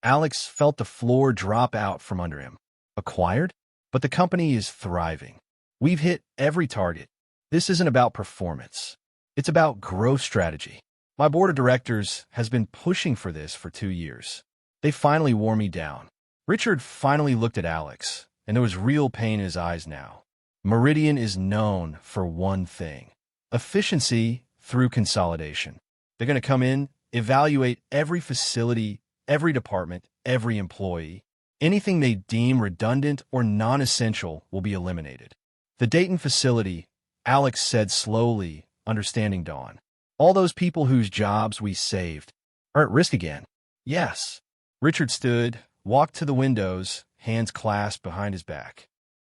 Speaker 1: Alex felt the floor drop out from under him. Acquired? But the company is thriving. We've hit every target. This isn't about performance. It's about growth strategy. My board of directors has been pushing for this for 2 years. They finally wore me down. Richard finally looked at Alex, and there was real pain in his eyes now. Meridian is known for one thing: efficiency through consolidation. They're going to come in, evaluate every facility, every department, every employee. Anything they deem redundant or non-essential will be eliminated. The Dayton facility, Alex said slowly, understanding dawn. All those people whose jobs we saved are at risk again. Yes. Richard stood, walked to the windows, hands clasped behind his back.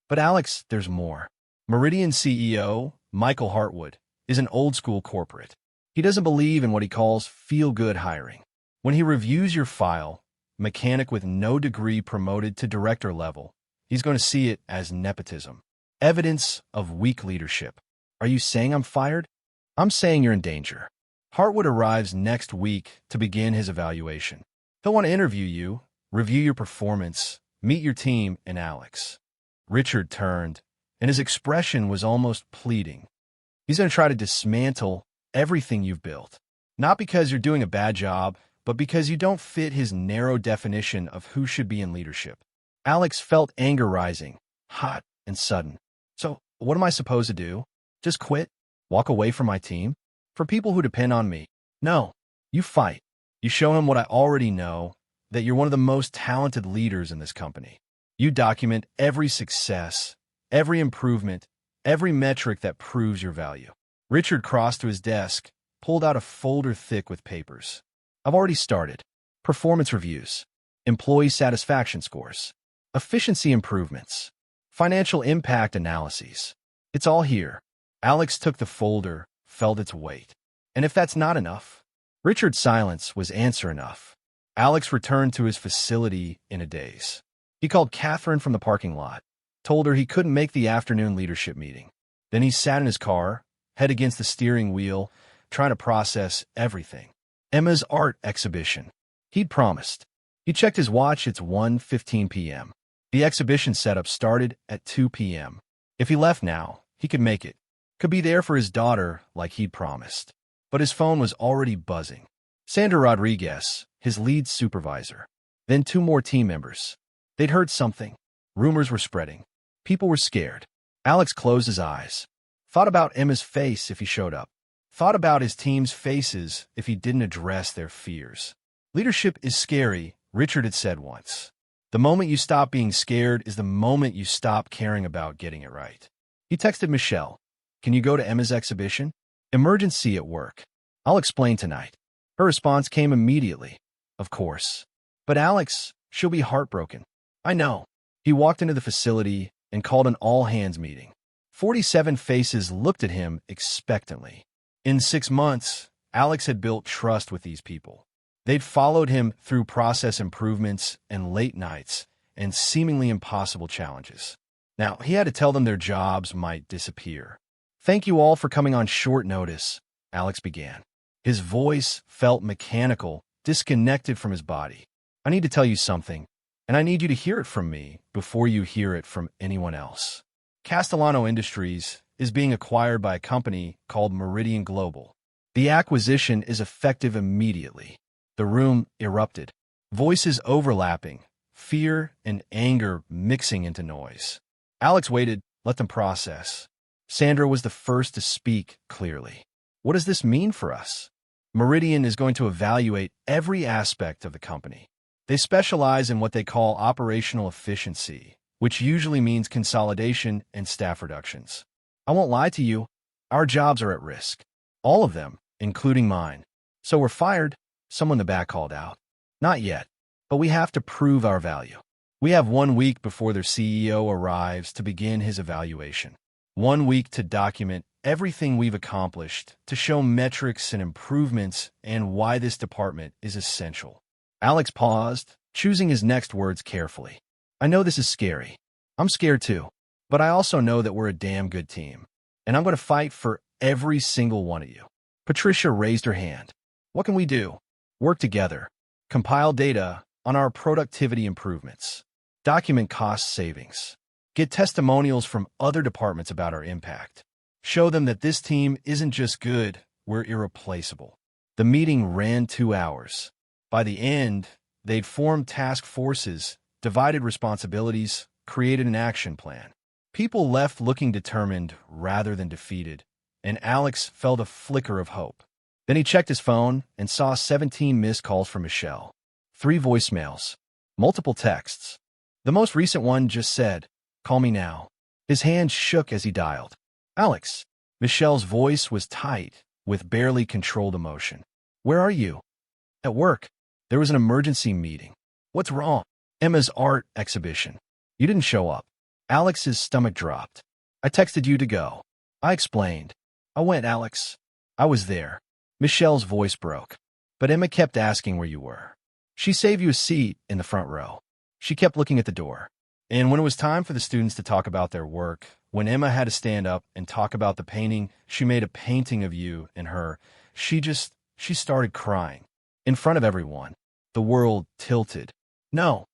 Speaker 1: But Alex, there's more. Meridian CEO, Michael Hartwood, is an old-school corporate. He doesn't believe in what he calls feel-good hiring. When he reviews your file, mechanic with no degree promoted to director level, he's going to see it as nepotism. Evidence of weak leadership. Are you saying I'm fired? I'm saying you're in danger. Hartwood arrives next week to begin his evaluation. He'll want to interview you, review your performance, meet your team, and Alex. Richard turned, and his expression was almost pleading. He's going to try to dismantle everything you've built. Not because you're doing a bad job, but because you don't fit his narrow definition of who should be in leadership. Alex felt anger rising, hot and sudden. So, what am I supposed to do? Just quit? Walk away from my team? For people who depend on me? No. You fight. You show him what I already know, that you're one of the most talented leaders in this company. You document every success, every improvement, every metric that proves your value. Richard crossed to his desk, pulled out a folder thick with papers. I've already started. Performance reviews, employee satisfaction scores, efficiency improvements, financial impact analyses. It's all here. Alex took the folder, felt its weight. And if that's not enough, Richard's silence was answer enough. Alex returned to his facility in a daze. He called Catherine from the parking lot, told her he couldn't make the afternoon leadership meeting. Then he sat in his car, head against the steering wheel, trying to process everything. Emma's art exhibition. He'd promised. He checked his watch. It's 1:15 p.m. The exhibition setup started at 2 p.m. If he left now, he could make it. Could be there for his daughter like he'd promised. But his phone was already buzzing. Sandra Rodriguez, his lead supervisor. Then 2 more team members. They'd heard something. Rumors were spreading. People were scared. Alex closed his eyes. Thought about Emma's face if he showed up. Thought about his team's faces if he didn't address their fears. Leadership is scary, Richard had said once. The moment you stop being scared is the moment you stop caring about getting it right. He texted Michelle. Can you go to Emma's exhibition? Emergency at work. I'll explain tonight. Her response came immediately. Of course. But Alex, she'll be heartbroken. I know. He walked into the facility and called an all-hands meeting. 47 faces looked at him expectantly. In 6 months, Alex had built trust with these people. They'd followed him through process improvements and late nights and seemingly impossible challenges. Now, he had to tell them their jobs might disappear. Thank you all for coming on short notice, Alex began. His voice felt mechanical, disconnected from his body. I need to tell you something, and I need you to hear it from me before you hear it from anyone else. Castellano Industries is being acquired by a company called Meridian Global. The acquisition is effective immediately. The room erupted. Voices overlapping, fear and anger mixing into noise. Alex waited, let them process. Sandra was the first to speak clearly. What does this mean for us? Meridian is going to evaluate every aspect of the company. They specialize in what they call operational efficiency, which usually means consolidation and staff reductions. I won't lie to you, our jobs are at risk. All of them, including mine. So we're fired, someone in the back called out. Not yet, but we have to prove our value. We have 1 week before their CEO arrives to begin his evaluation. 1 week to document everything we've accomplished, to show metrics and improvements and why this department is essential. Alex paused, choosing his next words carefully. I know this is scary. I'm scared too. But I also know that we're a damn good team. And I'm going to fight for every single one of you. Patricia raised her hand. What can we do? Work together. Compile data on our productivity improvements. Document cost savings. Get testimonials from other departments about our impact. Show them that this team isn't just good, we're irreplaceable. The meeting ran 2 hours. By the end, they'd formed task forces, divided responsibilities, created an action plan. People left looking determined rather than defeated, and Alex felt a flicker of hope. Then he checked his phone and saw 17 missed calls from Michelle. 3 voicemails. Multiple texts. The most recent one just said, "Call me now." His hand shook as he dialed. "Alex." Michelle's voice was tight, with barely controlled emotion. "Where are you?" "At work. There was an emergency meeting." "What's wrong?" "Emma's art exhibition." "You didn't show up." Alex's stomach dropped. "I texted you to go." I explained. "I went, Alex. I was there." Michelle's voice broke. "But Emma kept asking where you were. She saved you a seat in the front row. She kept looking at the door. And when it was time for the students to talk about their work, when Emma had to stand up and talk about the painting, she made a painting of you and her. She started crying. In front of everyone. The world tilted. No.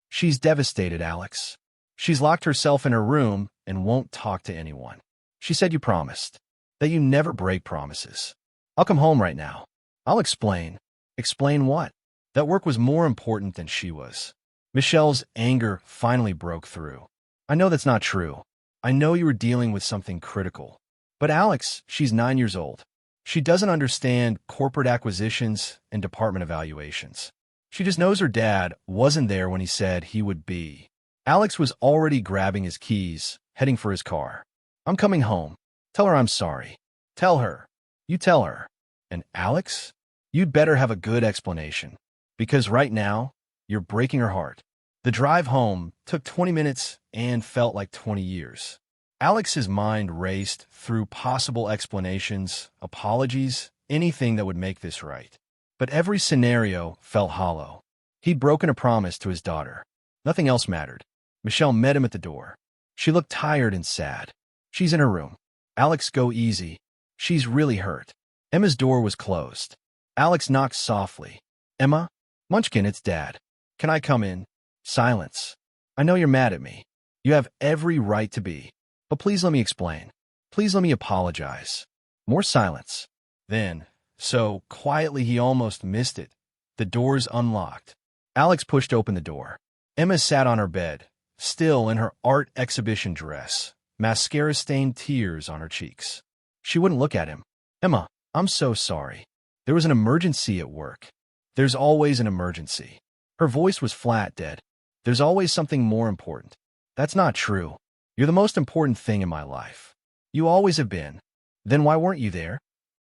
Speaker 1: She's devastated, Alex. She's locked herself in her room and won't talk to anyone. She said you promised. That you never break promises. I'll come home right now. I'll explain." "Explain what?" "That work was more important than she was." Michelle's anger finally broke through. "I know that's not true. I know you were dealing with something critical. But Alex, she's 9 years old. She doesn't understand corporate acquisitions and department evaluations. She just knows her dad wasn't there when he said he would be." Alex was already grabbing his keys, heading for his car. "I'm coming home. Tell her I'm sorry. Tell her. You tell her." "And Alex, you'd better have a good explanation. Because right now, you're breaking her heart." The drive home took 20 minutes and felt like 20 years. Alex's mind raced through possible explanations, apologies, anything that would make this right. But every scenario felt hollow. He'd broken a promise to his daughter. Nothing else mattered. Michelle met him at the door. She looked tired and sad. "She's in her room." "Alex, go easy. She's really hurt." Emma's door was closed. Alex knocked softly. "Emma? Munchkin, it's Dad. Can I come in?" Silence. "I know you're mad at me. You have every right to be. But please let me explain. Please let me apologize." More silence. Then, so quietly he almost missed it, the doors unlocked. Alex pushed open the door. Emma sat on her bed, still in her art exhibition dress, mascara-stained tears on her cheeks. She wouldn't look at him. "Emma, I'm so sorry. There was an emergency at work." "There's always an emergency." Her voice was flat, dead. "There's always something more important." "That's not true. You're the most important thing in my life. You always have been. Then why weren't you there?"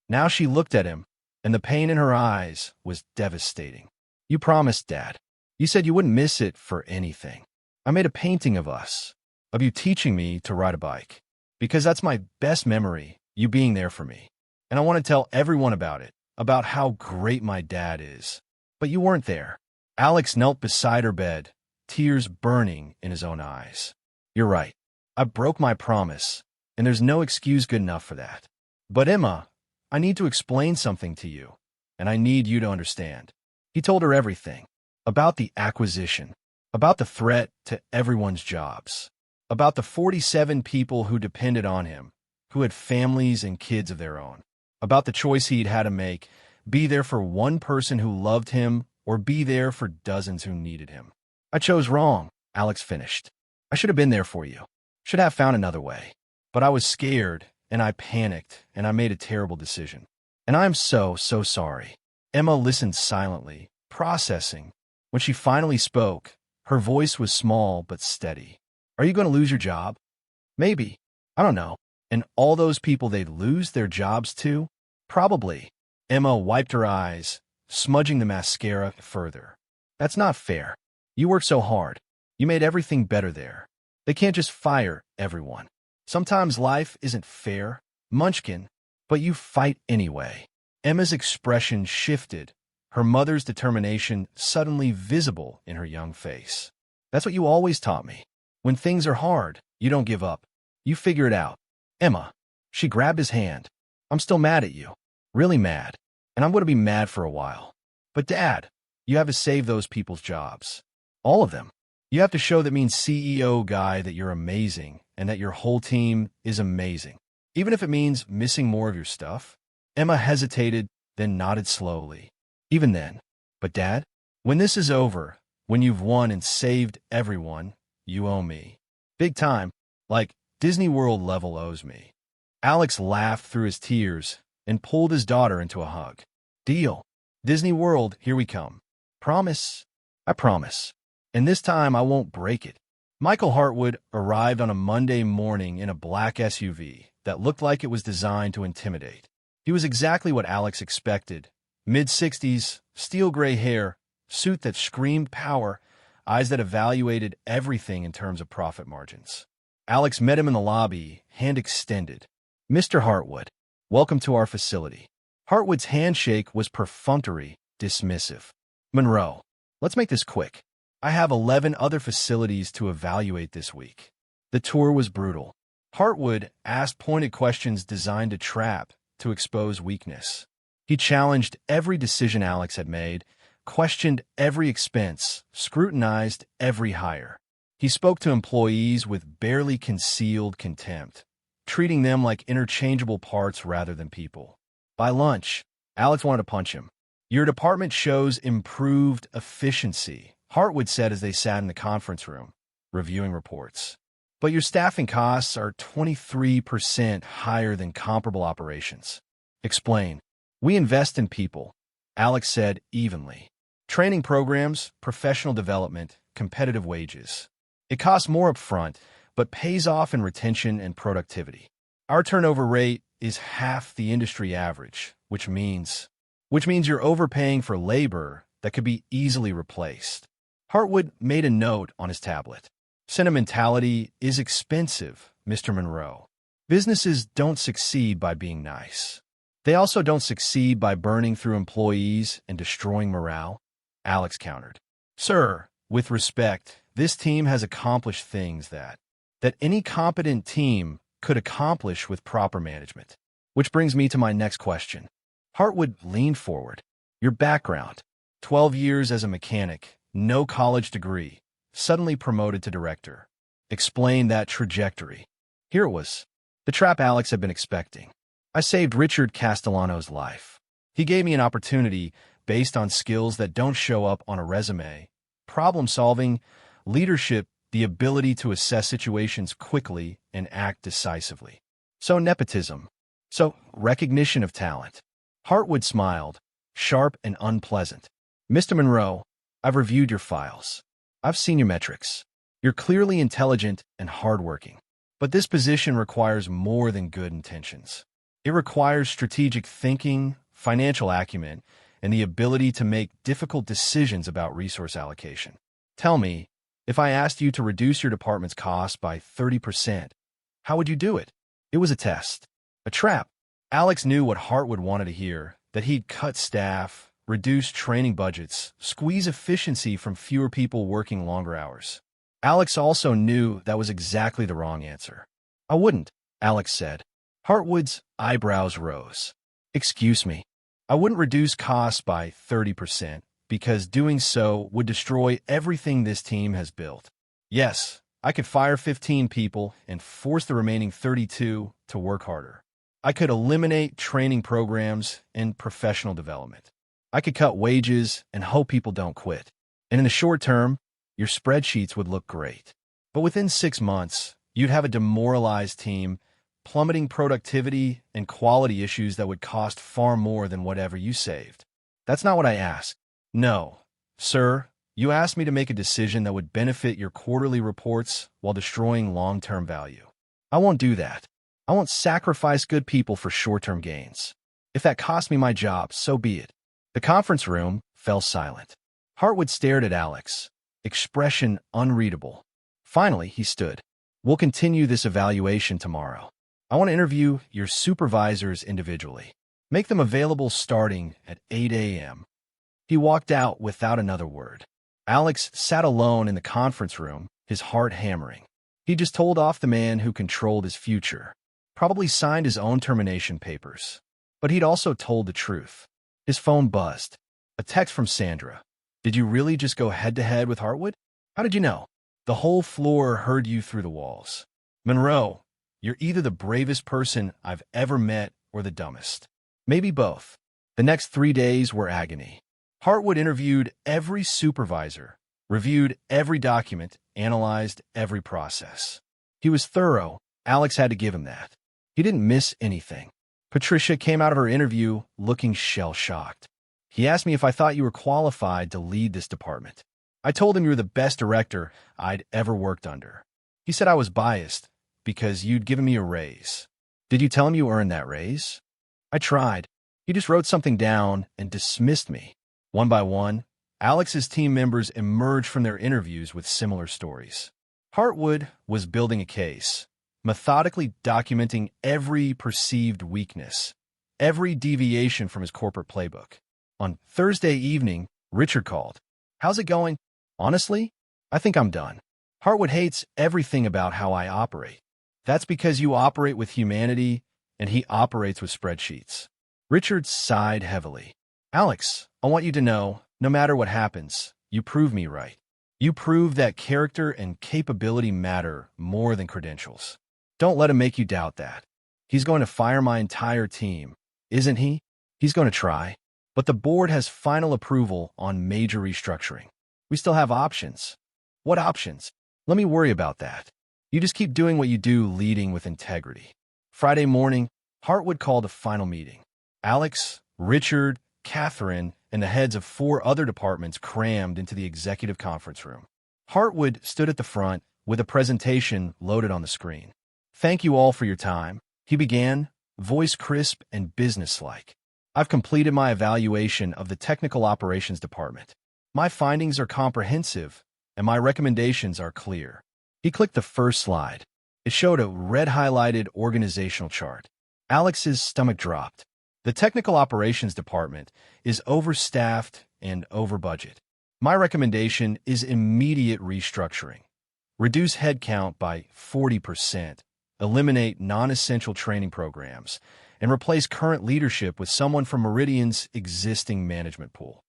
Speaker 1: Now she looked at him, and the pain in her eyes was devastating. "You promised, Dad. You said you wouldn't miss it for anything. I made a painting of us, of you teaching me to ride a bike. Because that's my best memory, you being there for me. And I want to tell everyone about it, about how great my dad is. But you weren't there." Alex knelt beside her bed, tears burning in his own eyes. "You're right. I broke my promise, and there's no excuse good enough for that. But Emma, I need to explain something to you, and I need you to understand." He told her everything. About the acquisition, about the threat to everyone's jobs, about the 47 people who depended on him, who had families and kids of their own, about the choice he'd had to make, be there for one person who loved him or be there for dozens who needed him. "I chose wrong," Alex finished. "I should have been there for you. Should have found another way. But I was scared, and I panicked, and I made a terrible decision. And I'm so sorry." Emma listened silently, processing. When she finally spoke, Her voice was small but steady. Are you going to lose your job? Maybe. I don't know. And all those people they'd lose their jobs to? Probably. Emma wiped her eyes, smudging the mascara further. That's not fair. You worked so hard. You made everything better there. They can't just fire everyone. Sometimes life isn't fair, Munchkin, but you fight anyway. Emma's expression shifted, her mother's determination suddenly visible in her young face. That's what you always taught me. When things are hard, you don't give up. You figure it out. Emma. She grabbed his hand. I'm still mad at you. Really mad. And I'm going to be mad for a while. But Dad, you have to save those people's jobs. All of them. You have to show that means CEO guy that you're amazing and that your whole team is amazing. Even if it means missing more of your stuff. Emma hesitated, then nodded slowly. Even then. But Dad, when this is over, when you've won and saved everyone, you owe me. Big time. Like Disney World level owes me. Alex laughed through his tears and pulled his daughter into a hug. Deal. Disney World, here we come. Promise? I promise. And this time I won't break it. Michael Hartwood arrived on a Monday morning in a black SUV that looked like it was designed to intimidate. He was exactly what Alex expected. Mid-60s, steel gray hair, suit that screamed power, eyes that evaluated everything in terms of profit margins. Alex met him in the lobby, hand extended. Mr. Hartwood, welcome to our facility. Hartwood's handshake was perfunctory, dismissive. Monroe, let's make this quick. I have 11 other facilities to evaluate this week. The tour was brutal. Hartwood asked pointed questions designed to trap, to expose weakness. He challenged every decision Alex had made, questioned every expense, scrutinized every hire. He spoke to employees with barely concealed contempt, treating them like interchangeable parts rather than people. By lunch, Alex wanted to punch him. Your department shows improved efficiency, Hartwood said as they sat in the conference room, reviewing reports. But your staffing costs are 23% higher than comparable operations. Explain. We invest in people, Alex said evenly. Training programs, professional development, competitive wages. It costs more upfront, but pays off in retention and productivity. Our turnover rate is half the industry average, which means you're overpaying for labor that could be easily replaced. Hartwood made a note on his tablet. Sentimentality is expensive, Mr. Monroe. Businesses don't succeed by being nice. They also don't succeed by burning through employees and destroying morale, Alex countered. Sir, with respect, this team has accomplished things that any competent team could accomplish with proper management. Which brings me to my next question. Hartwood leaned forward. Your background, 12 years as a mechanic, no college degree, suddenly promoted to director. Explain that trajectory. Here it was, the trap Alex had been expecting. I saved Richard Castellano's life. He gave me an opportunity based on skills that don't show up on a resume. Problem-solving, leadership, the ability to assess situations quickly and act decisively. So nepotism. So recognition of talent. Hartwood smiled, sharp and unpleasant. Mr. Monroe, I've reviewed your files. I've seen your metrics. You're clearly intelligent and hardworking. But this position requires more than good intentions. It requires strategic thinking, financial acumen, and the ability to make difficult decisions about resource allocation. Tell me, if I asked you to reduce your department's costs by 30%, how would you do it? It was a test. A trap. Alex knew what Hartwood wanted to hear, that he'd cut staff, reduce training budgets, squeeze efficiency from fewer people working longer hours. Alex also knew that was exactly the wrong answer. I wouldn't, Alex said. Hartwood's eyebrows rose. Excuse me. I wouldn't reduce costs by 30% because doing so would destroy everything this team has built. Yes, I could fire 15 people and force the remaining 32 to work harder. I could eliminate training programs and professional development. I could cut wages and hope people don't quit. And in the short term, your spreadsheets would look great. But within 6 months, you'd have a demoralized team, plummeting productivity and quality issues that would cost far more than whatever you saved. That's not what I asked. No, sir, You asked me to make a decision that would benefit your quarterly reports while destroying long-term value. I won't do that. I won't sacrifice good people for short-term gains. If that cost me my job, so be it. The conference room fell silent. Hartwood stared at Alex, expression unreadable. Finally, he stood. We'll continue this evaluation tomorrow. I want to interview your supervisors individually. Make them available starting at 8 a.m. He walked out without another word. Alex sat alone in the conference room, his heart hammering. He just told off the man who controlled his future, probably signed his own termination papers. But he'd also told the truth. His phone buzzed. A text from Sandra. Did you really just go head-to-head with Hartwood? How did you know? The whole floor heard you through the walls. Monroe, you're either the bravest person I've ever met or the dumbest. Maybe both. The next 3 days were agony. Hartwood interviewed every supervisor, reviewed every document, analyzed every process. He was thorough. Alex had to give him that. He didn't miss anything. Patricia came out of her interview looking shell-shocked. He asked me if I thought you were qualified to lead this department. I told him you were the best director I'd ever worked under. He said I was biased because you'd given me a raise. Did you tell him you earned that raise? I tried. He just wrote something down and dismissed me. One by one, Alex's team members emerged from their interviews with similar stories. Hartwood was building a case, methodically documenting every perceived weakness, every deviation from his corporate playbook. On Thursday evening, Richard called. How's it going? Honestly, I think I'm done. Hartwood hates everything about how I operate. That's because you operate with humanity and he operates with spreadsheets. Richard sighed heavily. Alex, I want you to know, no matter what happens, you prove me right. You prove that character and capability matter more than credentials. Don't let him make you doubt that. He's going to fire my entire team, isn't he? He's going to try. But the board has final approval on major restructuring. We still have options. What options? Let me worry about that. You just keep doing what you do, leading with integrity. Friday morning, Hartwood called a final meeting. Alex, Richard, Catherine, and the heads of 4 other departments crammed into the executive conference room. Hartwood stood at the front with a presentation loaded on the screen. Thank you all for your time, he began, voice crisp and businesslike. I've completed my evaluation of the technical operations department. My findings are comprehensive, and my recommendations are clear. He clicked the first slide. It showed a red-highlighted organizational chart. Alex's stomach dropped. The technical operations department is overstaffed and over budget. My recommendation is immediate restructuring. Reduce headcount by 40%, eliminate non-essential training programs, and replace current leadership with someone from Meridian's existing management pool.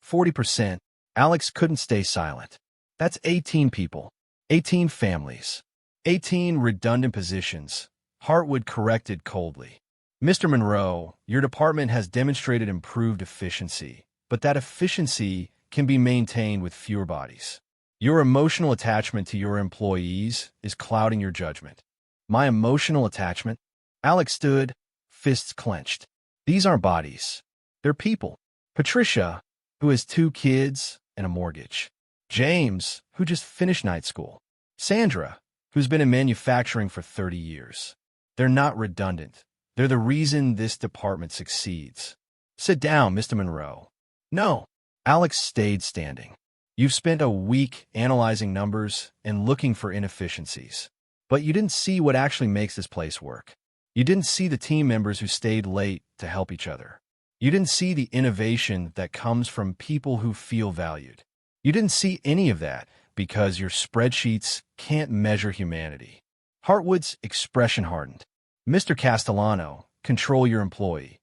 Speaker 1: 40%. Alex couldn't stay silent. That's 18 people, 18 families, 18 redundant positions. Hartwood corrected coldly. Mr. Monroe, your department has demonstrated improved efficiency, but that efficiency can be maintained with fewer bodies. Your emotional attachment to your employees is clouding your judgment. My emotional attachment? Alex stood, fists clenched. These aren't bodies. They're people. Patricia, who has 2 kids and a mortgage. James, who just finished night school. Sandra, who's been in manufacturing for 30 years. They're not redundant. They're the reason this department succeeds. Sit down, Mr. Monroe. No. Alex stayed standing. You've spent a week analyzing numbers and looking for inefficiencies. But you didn't see what actually makes this place work. You didn't see the team members who stayed late to help each other. You didn't see the innovation that comes from people who feel valued. You didn't see any of that because your spreadsheets can't measure humanity. Hartwood's expression hardened. Mr. Castellano, control your employee.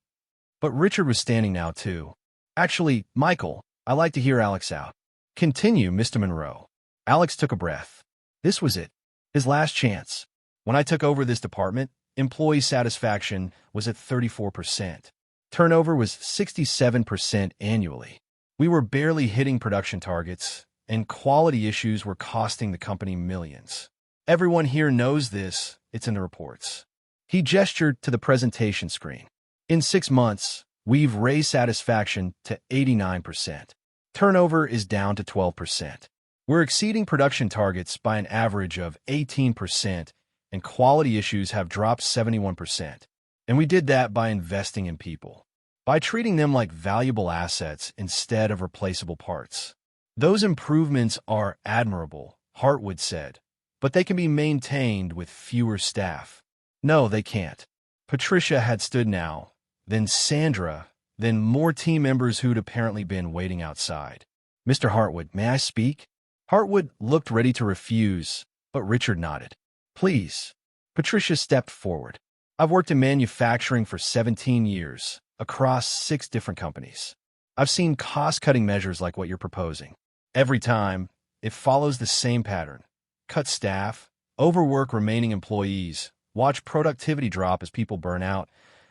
Speaker 1: But Richard was standing now, too. Actually, Michael, I like to hear Alex out. Continue, Mr. Monroe. Alex took a breath. This was it. His last chance. When I took over this department, employee satisfaction was at 34%. Turnover was 67% annually. We were barely hitting production targets, and quality issues were costing the company millions. Everyone here knows this. It's in the reports. He gestured to the presentation screen. In 6 months, we've raised satisfaction to 89%. Turnover is down to 12%. We're exceeding production targets by an average of 18%, and quality issues have dropped 71%. And we did that by investing in people, by treating them like valuable assets instead of replaceable parts. Those improvements are admirable, Hartwood said, but they can be maintained with fewer staff. No, they can't. Patricia had stood now, then Sandra, then more team members who'd apparently been waiting outside. Mr. Hartwood, may I speak? Hartwood looked ready to refuse, but Richard nodded. Please. Patricia stepped forward. I've worked in manufacturing for 17 years, across 6 different companies. I've seen cost-cutting measures like what you're proposing. Every time, it follows the same pattern. Cut staff, overwork remaining employees, watch productivity drop as people burn out,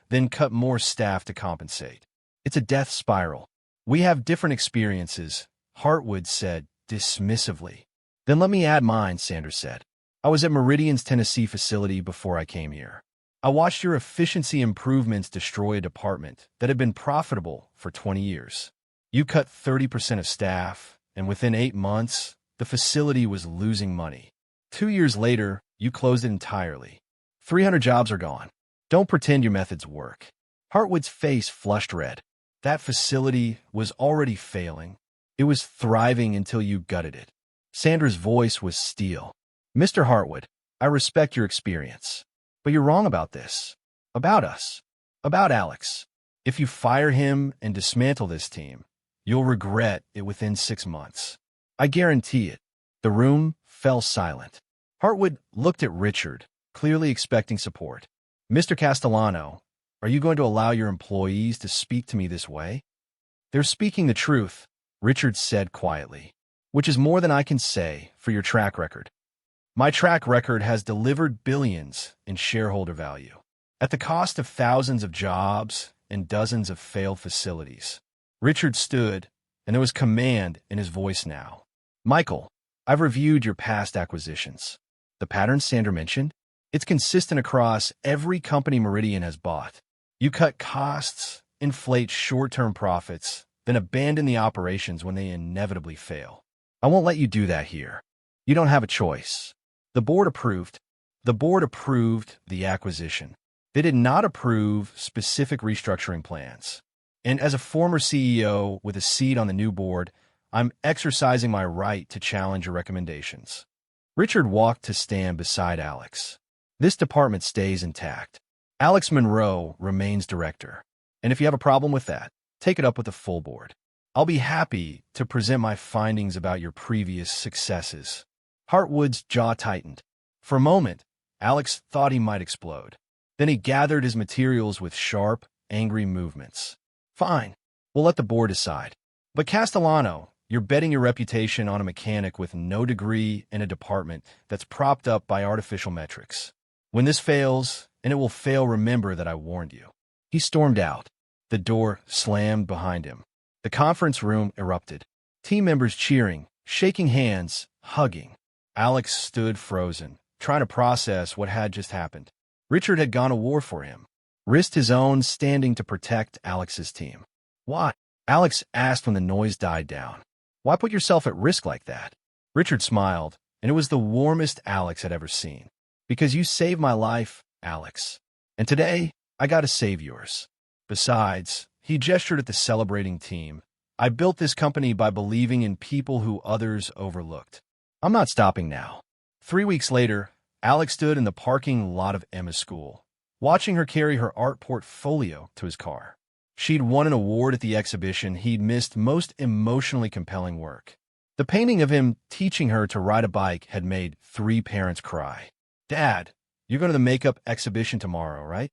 Speaker 1: then cut more staff to compensate. It's a death spiral. We have different experiences, Hartwood said dismissively. Then let me add mine, Sanders said. I was at Meridian's Tennessee facility before I came here. I watched your efficiency improvements destroy a department that had been profitable for 20 years. You cut 30% of staff, and within 8 months, the facility was losing money. 2 years later, you closed it entirely. 300 jobs are gone. Don't pretend your methods work. Hartwood's face flushed red. That facility was already failing. It was thriving until you gutted it. Sanders' voice was steel. Mr. Hartwood, I respect your experience, but you're wrong about this. About us. About Alex. If you fire him and dismantle this team, you'll regret it within 6 months. I guarantee it. The room fell silent. Hartwood looked at Richard, clearly expecting support. Mr. Castellano, are you going to allow your employees to speak to me this way? They're speaking the truth, Richard said quietly, which is more than I can say for your track record. My track record has delivered billions in shareholder value, at the cost of thousands of jobs and dozens of failed facilities. Richard stood, and there was command in his voice now. Michael, I've reviewed your past acquisitions. The pattern Sandra mentioned, it's consistent across every company Meridian has bought. You cut costs, inflate short-term profits, then abandon the operations when they inevitably fail. I won't let you do that here. You don't have a choice. The board approved the acquisition. They did not approve specific restructuring plans. And as a former CEO with a seat on the new board, I'm exercising my right to challenge your recommendations. Richard walked to stand beside Alex. This department stays intact. Alex Monroe remains director. And if you have a problem with that, take it up with the full board. I'll be happy to present my findings about your previous successes. Hartwood's jaw tightened. For a moment, Alex thought he might explode. Then he gathered his materials with sharp, angry movements. Fine, we'll let the board decide. But Castellano, you're betting your reputation on a mechanic with no degree in a department that's propped up by artificial metrics. When this fails, and it will fail, remember that I warned you. He stormed out. The door slammed behind him. The conference room erupted. Team members cheering, shaking hands, hugging. Alex stood frozen, trying to process what had just happened. Richard had gone to war for him, risked his own standing to protect Alex's team. Why? Alex asked when the noise died down. Why put yourself at risk like that? Richard smiled, and it was the warmest Alex had ever seen. Because you saved my life, Alex. And today, I gotta save yours. Besides, he gestured at the celebrating team. I built this company by believing in people who others overlooked. I'm not stopping now. 3 weeks later, Alex stood in the parking lot of Emma's school, watching her carry her art portfolio to his car. She'd won an award at the exhibition he'd missed most emotionally compelling work. The painting of him teaching her to ride a bike had made 3 parents cry. Dad, you're going to the makeup exhibition tomorrow, right?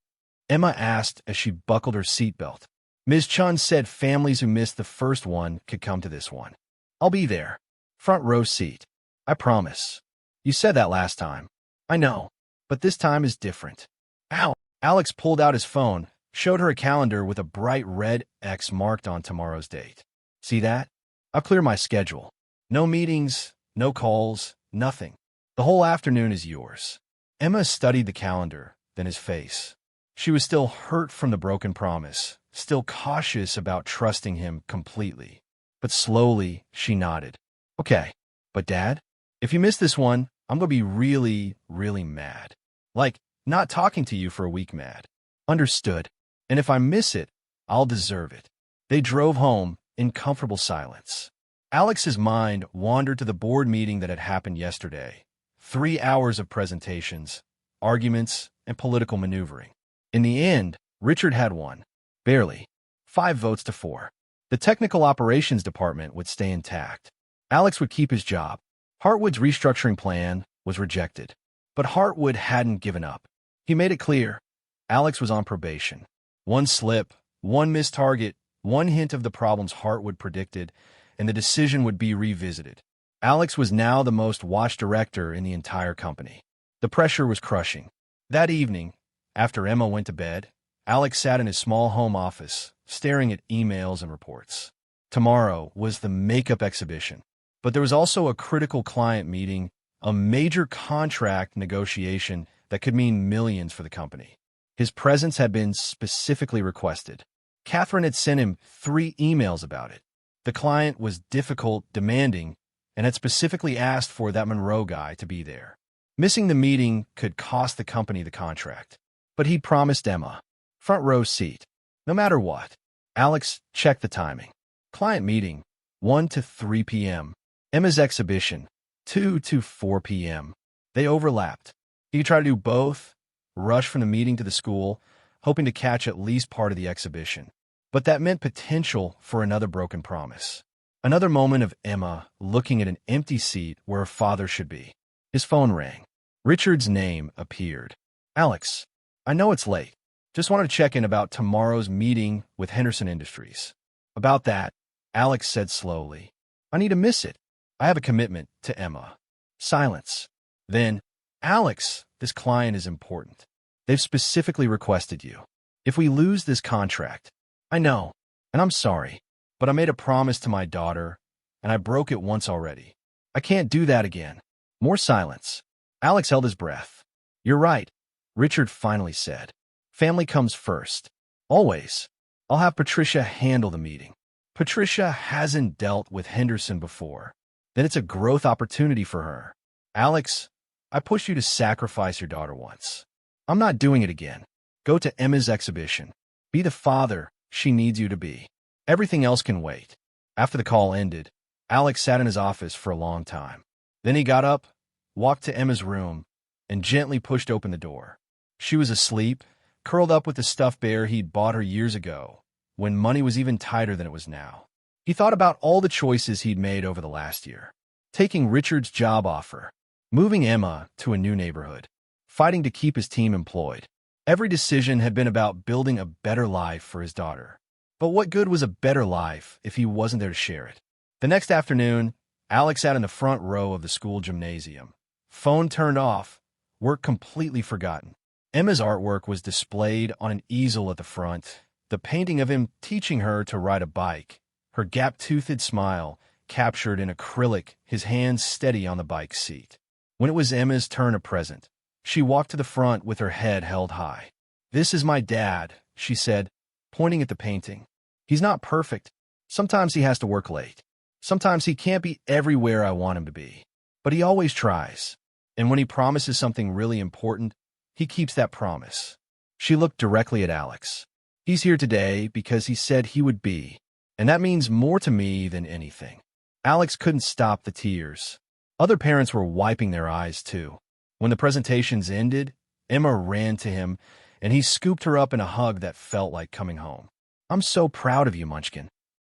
Speaker 1: Emma asked as she buckled her seatbelt. Ms. Chun said families who missed the first one could come to this one. I'll be there. Front row seat. I promise. You said that last time. I know, but this time is different. Ow! Alex pulled out his phone, showed her a calendar with a bright red X marked on tomorrow's date. See that? I'll clear my schedule. No meetings, no calls, nothing. The whole afternoon is yours. Emma studied the calendar, then his face. She was still hurt from the broken promise, still cautious about trusting him completely. But slowly, she nodded. Okay, but Dad, if you miss this one, I'm gonna be really, really mad. Like, not talking to you for a week mad. Understood. And if I miss it, I'll deserve it. They drove home in comfortable silence. Alex's mind wandered to the board meeting that had happened yesterday. 3 hours of presentations, arguments, and political maneuvering. In the end, Richard had won. Barely. 5 votes to 4. The technical operations department would stay intact. Alex would keep his job. Hartwood's restructuring plan was rejected. But Hartwood hadn't given up. He made it clear. Alex was on probation. One slip, one missed target, one hint of the problems Hartwood predicted, and the decision would be revisited. Alex was now the most watched director in the entire company. The pressure was crushing. That evening, after Emma went to bed, Alex sat in his small home office, staring at emails and reports. Tomorrow was the makeup exhibition, but there was also a critical client meeting, a major contract negotiation that could mean millions for the company. His presence had been specifically requested. Catherine had sent him 3 emails about it. The client was difficult, demanding, and had specifically asked for that Monroe guy to be there. Missing the meeting could cost the company the contract. But he promised Emma front row seat, no matter what. Alex checked the timing. Client meeting, 1 to 3 p.m. Emma's exhibition, 2 to 4 p.m. They overlapped. He could try to do both, rush from the meeting to the school, hoping to catch at least part of the exhibition. But that meant potential for another broken promise. Another moment of Emma looking at an empty seat where her father should be. His phone rang. Richard's name appeared. Alex, I know it's late. Just wanted to check in about tomorrow's meeting with Henderson Industries. About that, Alex said slowly. I need to miss it. I have a commitment to Emma. Silence. Then, Alex, this client is important. They've specifically requested you. If we lose this contract, I know, and I'm sorry, but I made a promise to my daughter, and I broke it once already. I can't do that again. More silence. Alex held his breath. You're right, Richard finally said. Family comes first. Always. I'll have Patricia handle the meeting. Patricia hasn't dealt with Henderson before. Then it's a growth opportunity for her. Alex, I pushed you to sacrifice your daughter once. I'm not doing it again. Go to Emma's exhibition. Be the father she needs you to be. Everything else can wait. After the call ended, Alex sat in his office for a long time. Then he got up, walked to Emma's room, and gently pushed open the door. She was asleep, curled up with the stuffed bear he'd bought her years ago, when money was even tighter than it was now. He thought about all the choices he'd made over the last year. Taking Richard's job offer, moving Emma to a new neighborhood, fighting to keep his team employed. Every decision had been about building a better life for his daughter. But what good was a better life if he wasn't there to share it? The next afternoon, Alex sat in the front row of the school gymnasium. Phone turned off, work completely forgotten. Emma's artwork was displayed on an easel at the front, the painting of him teaching her to ride a bike, her gap-toothed smile captured in acrylic, his hands steady on the bike seat. When it was Emma's turn to present, she walked to the front with her head held high. This is my dad, she said, pointing at the painting. He's not perfect. Sometimes he has to work late. Sometimes he can't be everywhere I want him to be. But he always tries. And when he promises something really important, he keeps that promise. She looked directly at Alex. He's here today because he said he would be, and that means more to me than anything. Alex couldn't stop the tears. Other parents were wiping their eyes too. When the presentations ended, Emma ran to him, and he scooped her up in a hug that felt like coming home. I'm so proud of you, Munchkin.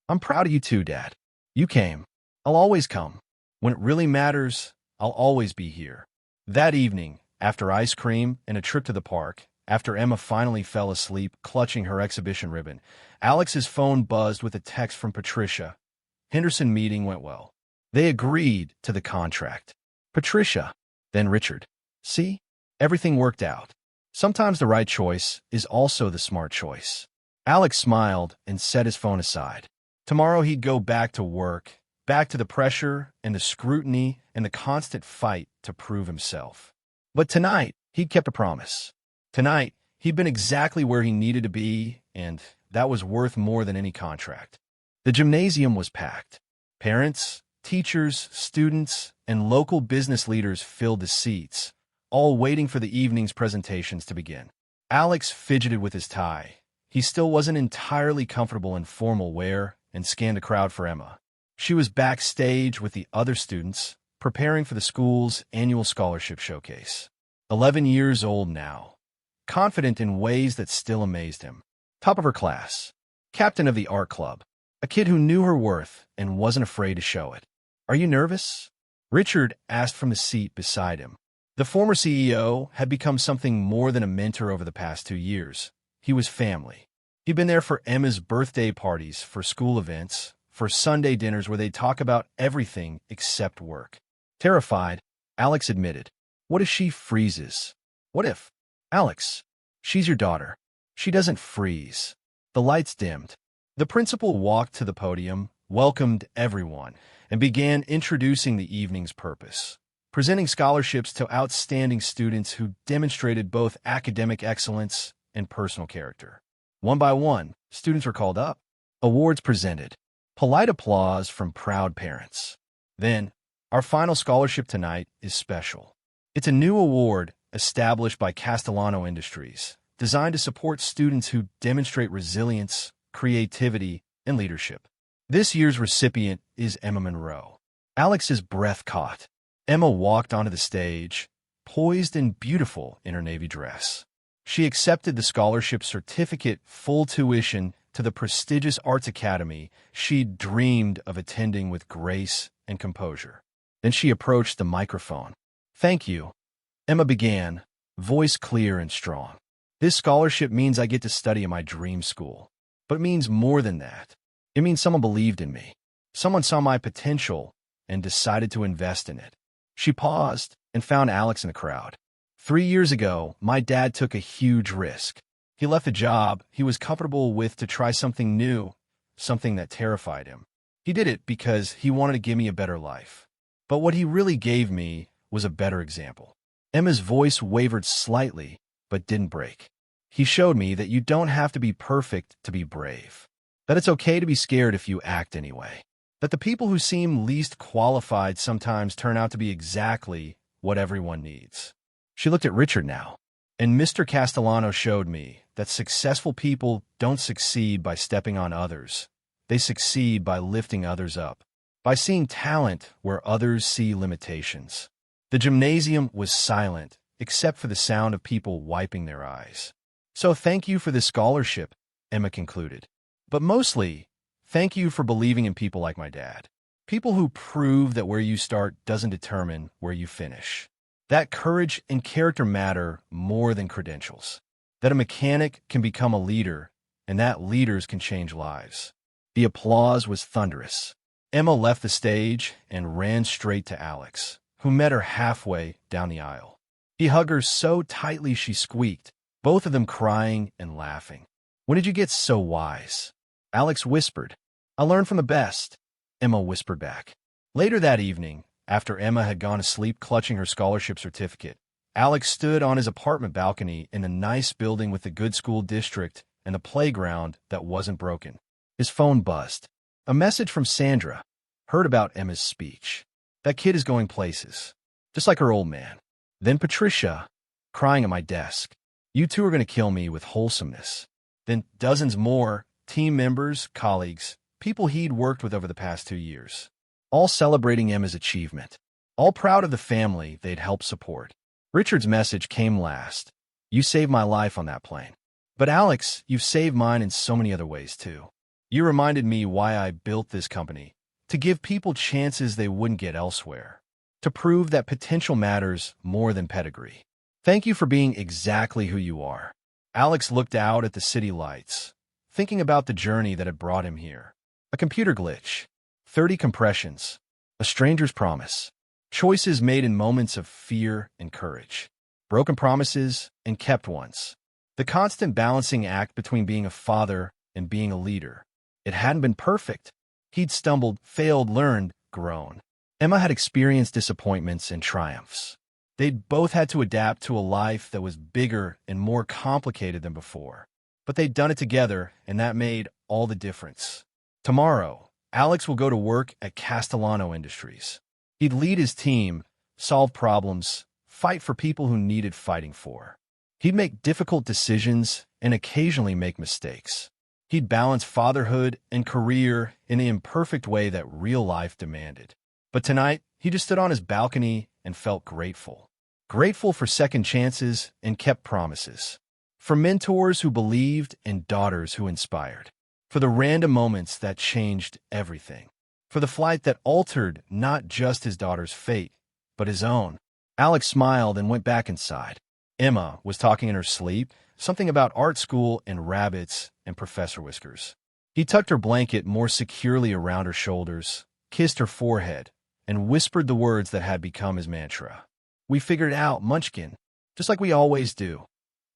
Speaker 1: I'm proud of you too, Dad. You came. I'll always come. When it really matters, I'll always be here. That evening, after ice cream and a trip to the park, after Emma finally fell asleep clutching her exhibition ribbon, Alex's phone buzzed with a text from Patricia. Henderson meeting went well. They agreed to the contract. Patricia, then Richard. See? Everything worked out. Sometimes the right choice is also the smart choice. Alex smiled and set his phone aside. Tomorrow he'd go back to work, back to the pressure and the scrutiny and the constant fight to prove himself. But tonight, he'd kept a promise. Tonight, he'd been exactly where he needed to be, and that was worth more than any contract. The gymnasium was packed. Parents, teachers, students, and local business leaders filled the seats, all waiting for the evening's presentations to begin. Alex fidgeted with his tie. He still wasn't entirely comfortable in formal wear and scanned the crowd for Emma. She was backstage with the other students, preparing for the school's annual scholarship showcase. 11 years old now, confident in ways that still amazed him. Top of her class, captain of the art club, a kid who knew her worth and wasn't afraid to show it. "Are you nervous?" Richard asked from the seat beside him. The former CEO had become something more than a mentor over the past 2 years. He was family. He'd been there for Emma's birthday parties, for school events, for Sunday dinners where they'd talk about everything except work. Terrified, Alex admitted, "What if she freezes?" "What if?" "Alex, she's your daughter. She doesn't freeze." The lights dimmed. The principal walked to the podium, welcomed everyone, and began introducing the evening's purpose, presenting scholarships to outstanding students who demonstrated both academic excellence and personal character. One by one, students were called up, awards presented, polite applause from proud parents. Then, our final scholarship tonight is special. It's a new award established by Castellano Industries, designed to support students who demonstrate resilience, creativity, and leadership. This year's recipient is Emma Monroe. Alex's breath caught. Emma walked onto the stage, poised and beautiful in her navy dress. She accepted the scholarship certificate, full tuition, to the prestigious Arts Academy she'd dreamed of attending with grace and composure. Then she approached the microphone. "Thank you," Emma began, voice clear and strong. "This scholarship means I get to study in my dream school. But it means more than that. It means someone believed in me. Someone saw my potential and decided to invest in it." She paused and found Alex in the crowd. 3 years ago, my dad took a huge risk. He left a job he was comfortable with to try something new, something that terrified him. He did it because he wanted to give me a better life. But what he really gave me was a better example. Emma's voice wavered slightly, but didn't break. "He showed me that you don't have to be perfect to be brave. That it's okay to be scared if you act anyway. That the people who seem least qualified sometimes turn out to be exactly what everyone needs." She looked at Richard now, and Mr. Castellano showed me that successful people don't succeed by stepping on others. They succeed by lifting others up, by seeing talent where others see limitations. The gymnasium was silent, except for the sound of people wiping their eyes. "So thank you for this scholarship," Emma concluded. "But mostly, thank you for believing in people like my dad. People who prove that where you start doesn't determine where you finish. That courage and character matter more than credentials. That a mechanic can become a leader, and that leaders can change lives." The applause was thunderous. Emma left the stage and ran straight to Alex, who met her halfway down the aisle. He hugged her so tightly she squeaked, both of them crying and laughing. "When did you get so wise?" Alex whispered. "I learned from the best," Emma whispered back. Later that evening, after Emma had gone to sleep clutching her scholarship certificate, Alex stood on his apartment balcony in the nice building with the good school district and the playground that wasn't broken. His phone buzzed. A message from Sandra. Heard about Emma's speech. That kid is going places, just like her old man. Then Patricia, crying at my desk. "You two are going to kill me with wholesomeness." Then dozens more, team members, colleagues, people he'd worked with over the past 2 years, all celebrating Emma's achievement, all proud of the family they'd helped support. Richard's message came last. "You saved my life on that plane. But Alex, you've saved mine in so many other ways too. You reminded me why I built this company, to give people chances they wouldn't get elsewhere, to prove that potential matters more than pedigree. Thank you for being exactly who you are." Alex looked out at the city lights, thinking about the journey that had brought him here. A computer glitch, 30 compressions, a stranger's promise, choices made in moments of fear and courage, broken promises and kept ones. The constant balancing act between being a father and being a leader. It hadn't been perfect. He'd stumbled, failed, learned, grown. Emma had experienced disappointments and triumphs. They'd both had to adapt to a life that was bigger and more complicated than before. But they'd done it together, and that made all the difference. Tomorrow, Alex will go to work at Castellano Industries. He'd lead his team, solve problems, fight for people who needed fighting for. He'd make difficult decisions and occasionally make mistakes. He'd balance fatherhood and career in the imperfect way that real life demanded. But tonight, he just stood on his balcony and felt grateful. Grateful for second chances and kept promises. For mentors who believed and daughters who inspired. For the random moments that changed everything. For the flight that altered not just his daughter's fate, but his own. Alex smiled and went back inside. Emma was talking in her sleep, something about art school and rabbits and Professor Whiskers. He tucked her blanket more securely around her shoulders, kissed her forehead, and whispered the words that had become his mantra. "We figured it out, Munchkin, just like we always do."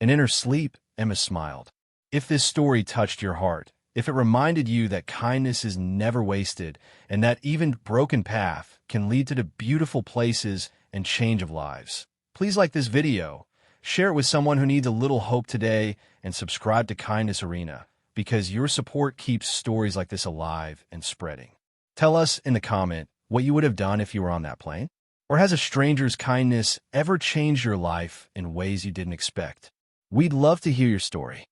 Speaker 1: And in her sleep, Emma smiled. If this story touched your heart, if it reminded you that kindness is never wasted and that even broken path can lead to the beautiful places and change of lives, please like this video, share it with someone who needs a little hope today, and subscribe to Kindness Arena because your support keeps stories like this alive and spreading. Tell us in the comment what you would have done if you were on that plane. Or has a stranger's kindness ever changed your life in ways you didn't expect? We'd love to hear your story.